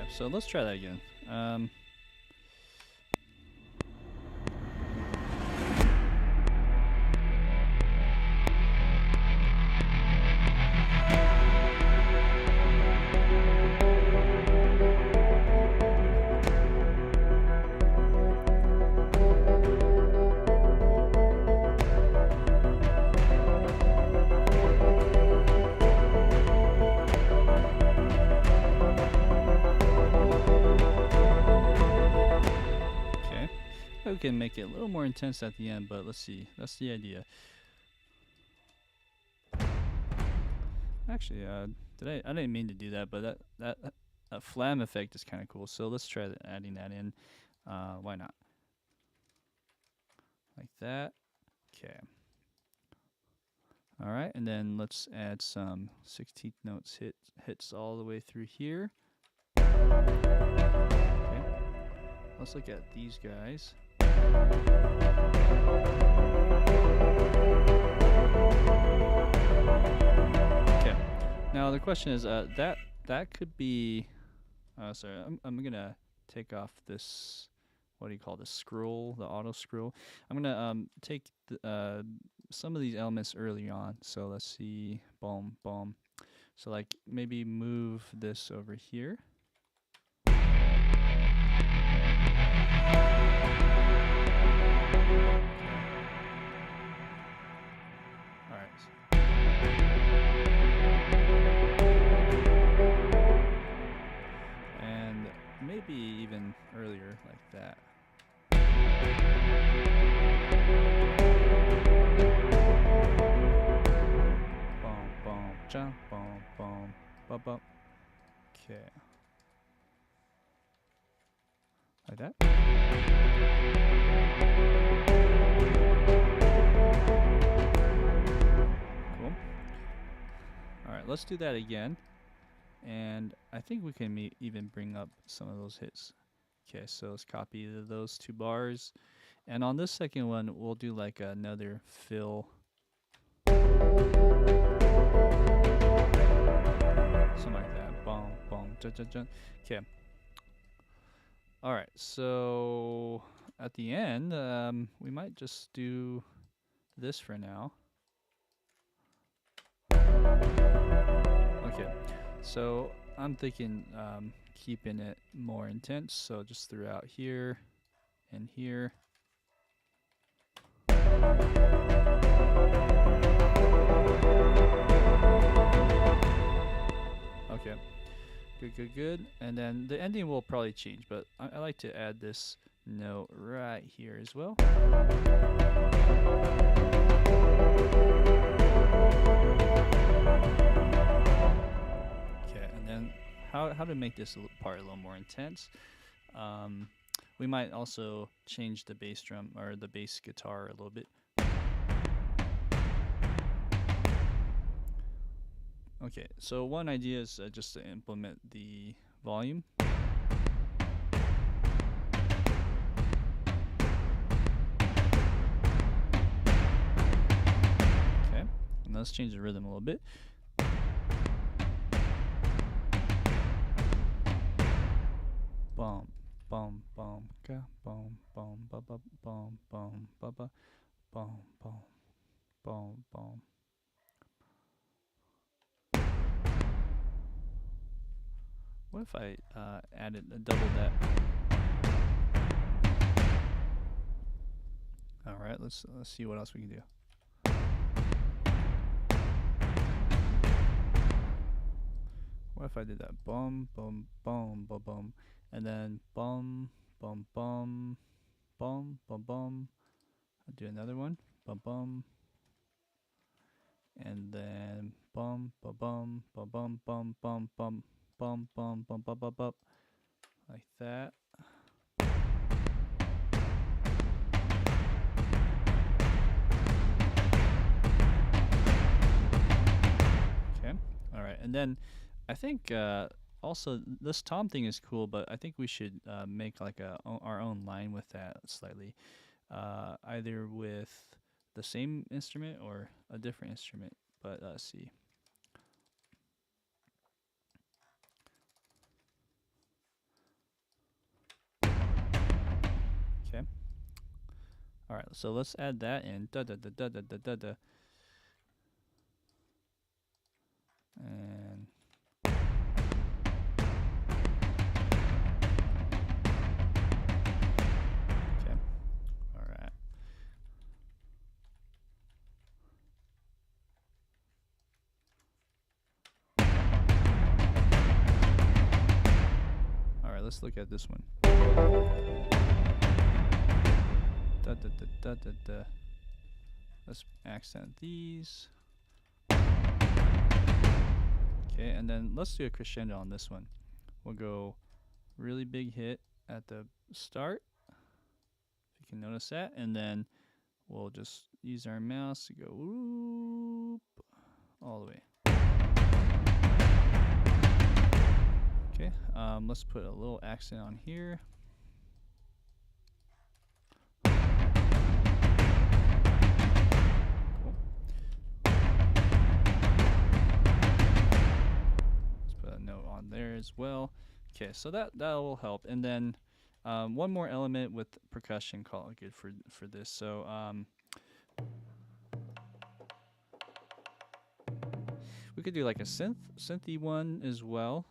So let's try that again. We can make it a little more intense at the end, but let's see. That's the idea. Actually, I didn't mean to do that, but that flam effect is kind of cool. So let's try adding that in. Why not? Like that. Okay. All right, and then let's add some 16th notes hits all the way through here. Okay. Let's look at these guys. Okay. Now the question is, that could be. Sorry, I'm gonna take off this. What do you call this scroll? The auto scroll. I'm gonna take some of these elements early on. So let's see. Boom, boom. So like maybe move this over here. And maybe even earlier, like that. Boom, boom, jump, boom, boom, bum, bum. Okay. Like that. Cool. All right, let's do that again. And I think we can even bring up some of those hits. Okay, so let's copy those two bars. And on this second one, we'll do like another fill. Something like that. Boom, boom, jump, jump, jump. Okay. All right, so at the end, we might just do this for now. Okay, so I'm thinking keeping it more intense, so just throughout here and here. Okay, good, good. And then the ending will probably change, but I like to add this note right here as well. Okay, and then how to make this part a little more intense. We might also change the bass drum or the bass guitar a little bit. Okay, so one idea is just to implement the volume. Okay, and let's change the rhythm a little bit. Bum, bum, bum, ga, bum, bum, ba, ba, bum, bum, ba, ba, bum, bum, bum, bum. What if I added double that? All right, let's see what else we can do. What if I did that? Bum, bum, bum, bum, bum, and then bum, bum, bum, bum, bum, bum. I'll do another one. Bum, bum, and then bum, bum, bum, bum, bum, bum, bum, bum, bum, bum, bum, bum, bum, bum, like that. Okay. All right, and then I think also this tom thing is cool, but I think we should make like our own line with that slightly, either with the same instrument or a different instrument. But let's see. Okay. All right, so let's add that in. Da da da da da da da da. And okay. All right. All right, let's look at this one. Da da da da da da. Let's accent these. Okay, and then let's do a crescendo on this one. We'll go really big hit at the start, if you can notice that, and then we'll just use our mouse to go whoop all the way. Okay, let's put a little accent on here. There as well. Okay, so that will help. And then one more element with percussion call it good for this. So we could do like a synthy one as well.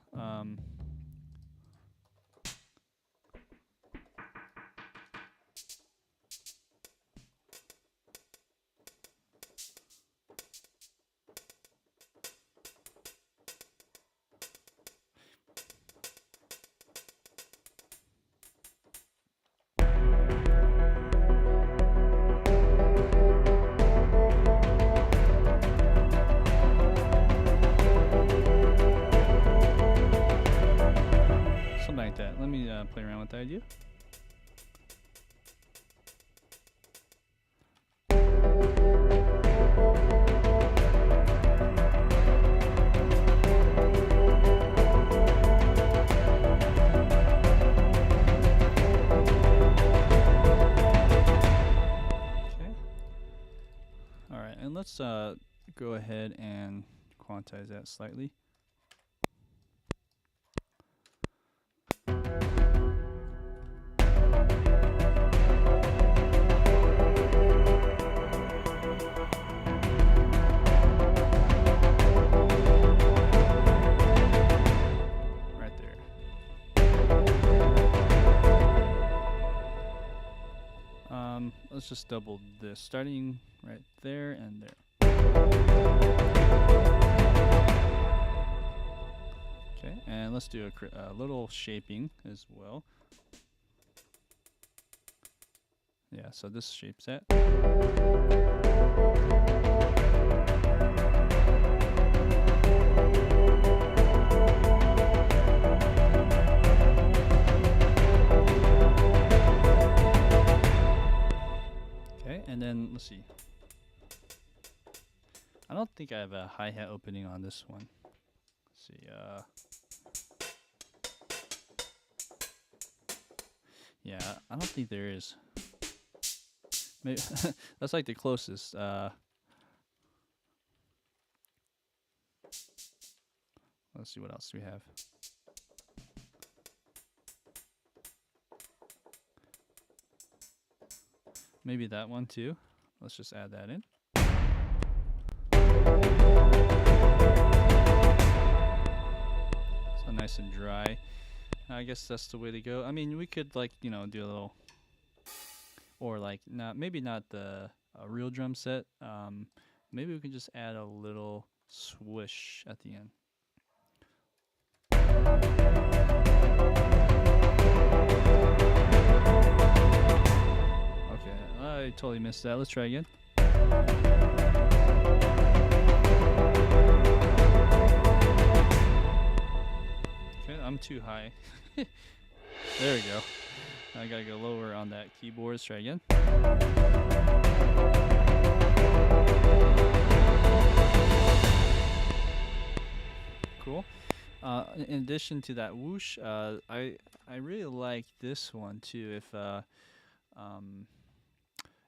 Something like that. Let me play around with the idea. Let's go ahead and quantize that slightly. Right there. Let's just double this, starting right there and there. Okay, and let's do a little shaping as well. Yeah, so this shapes that. then let's see. I don't think I have a hi-hat opening on this one. Let's see. Yeah, I don't think there is. Maybe that's like the closest. Let's see what else we have. Maybe that one too. Let's just add that in. So nice and dry. I guess that's the way to go. I mean, we could like, you know, do a little, or like maybe not the real drum set. Maybe we can just add a little swish at the end. Okay, I totally missed that. Let's try again. Okay, I'm too high. There we go. I gotta go lower on that keyboard. Let's try again. Cool. In addition to that whoosh, I really like this one too. If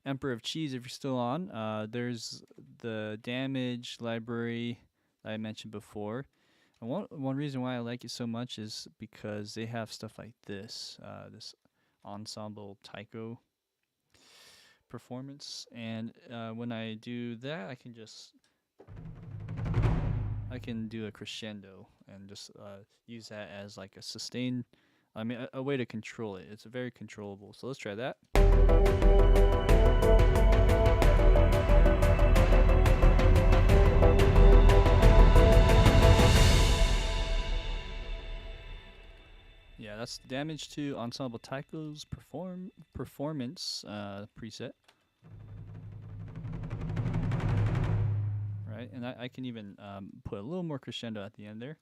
Emperor of Cheese, if you're still on, there's the damage library that I mentioned before. And one reason why I like it so much is because they have stuff like this, this ensemble taiko performance, and when I do that, I can do a crescendo and just use that as like a sustain. I mean, a way to control it. It's very controllable. So let's try that. Yeah, that's damage to ensemble taiko's performance preset. Right, and I can even put a little more crescendo at the end there.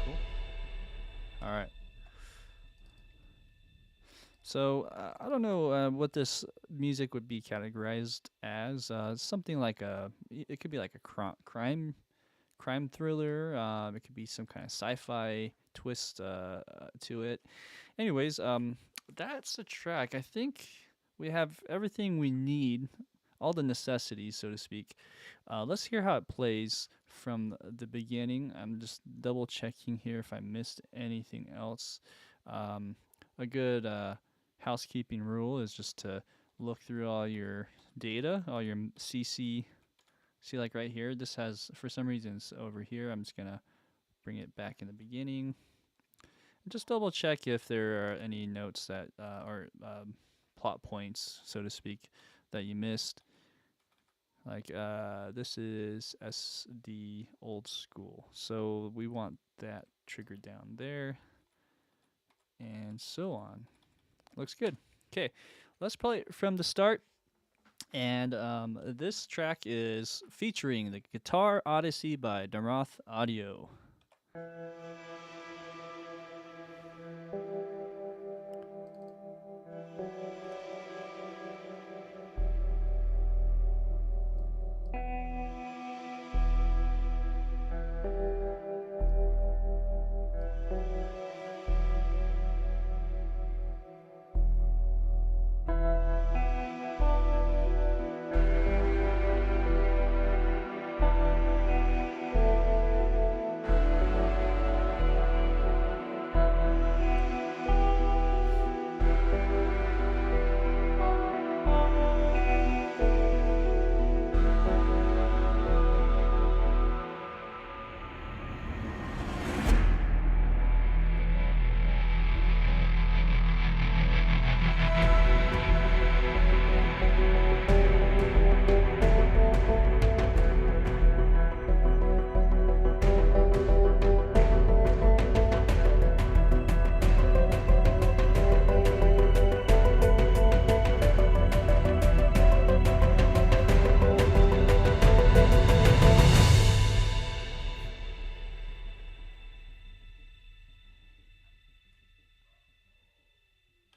Cool. All right. So I don't know what this music would be categorized as. Something like it could be like a crime thriller. It could be some kind of sci-fi twist to it. Anyways, that's the track. I think we have everything we need, all the necessities, so to speak. Let's hear how it plays from the beginning. I'm just double checking here if I missed anything else. A good housekeeping rule is just to look through all your data, all your CC. See, like right here, this has, for some reasons over here, I'm just going to bring it back in the beginning. And just double check if there are any notes that are plot points, so to speak, that you missed. Like this is SD old school. So we want that triggered down there. And so on. Looks good. Okay, let's play it from the start. And this track is featuring the Guitar Odyssey by Naroth Audio.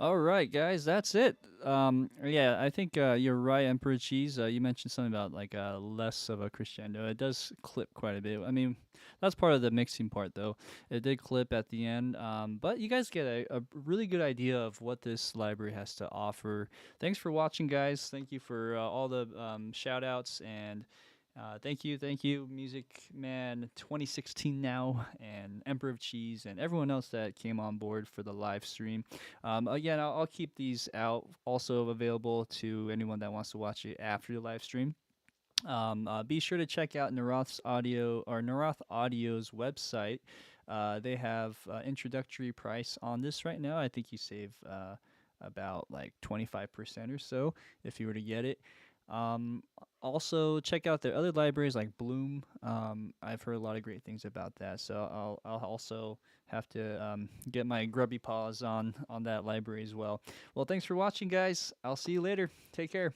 All right, guys, that's it. Yeah, I think you're right, Emperor Cheese. You mentioned something about like less of a crescendo. It does clip quite a bit. I mean, that's part of the mixing part, though. It did clip at the end, but you guys get a really good idea of what this library has to offer. Thanks for watching, guys. Thank you for all the shout outs and thank you, Music Man 2016 now, and Emperor of Cheese, and everyone else that came on board for the live stream. Again, I'll keep these out also available to anyone that wants to watch it after the live stream. Be sure to check out Naroth Audio's website. They have introductory price on this right now. I think you save about like 25% or so if you were to get it. Um, Also, check out their other libraries like Bloom. I've heard a lot of great things about that, so I'll also have to get my grubby paws on that library as well. Well, thanks for watching, guys. I'll see you later. Take care.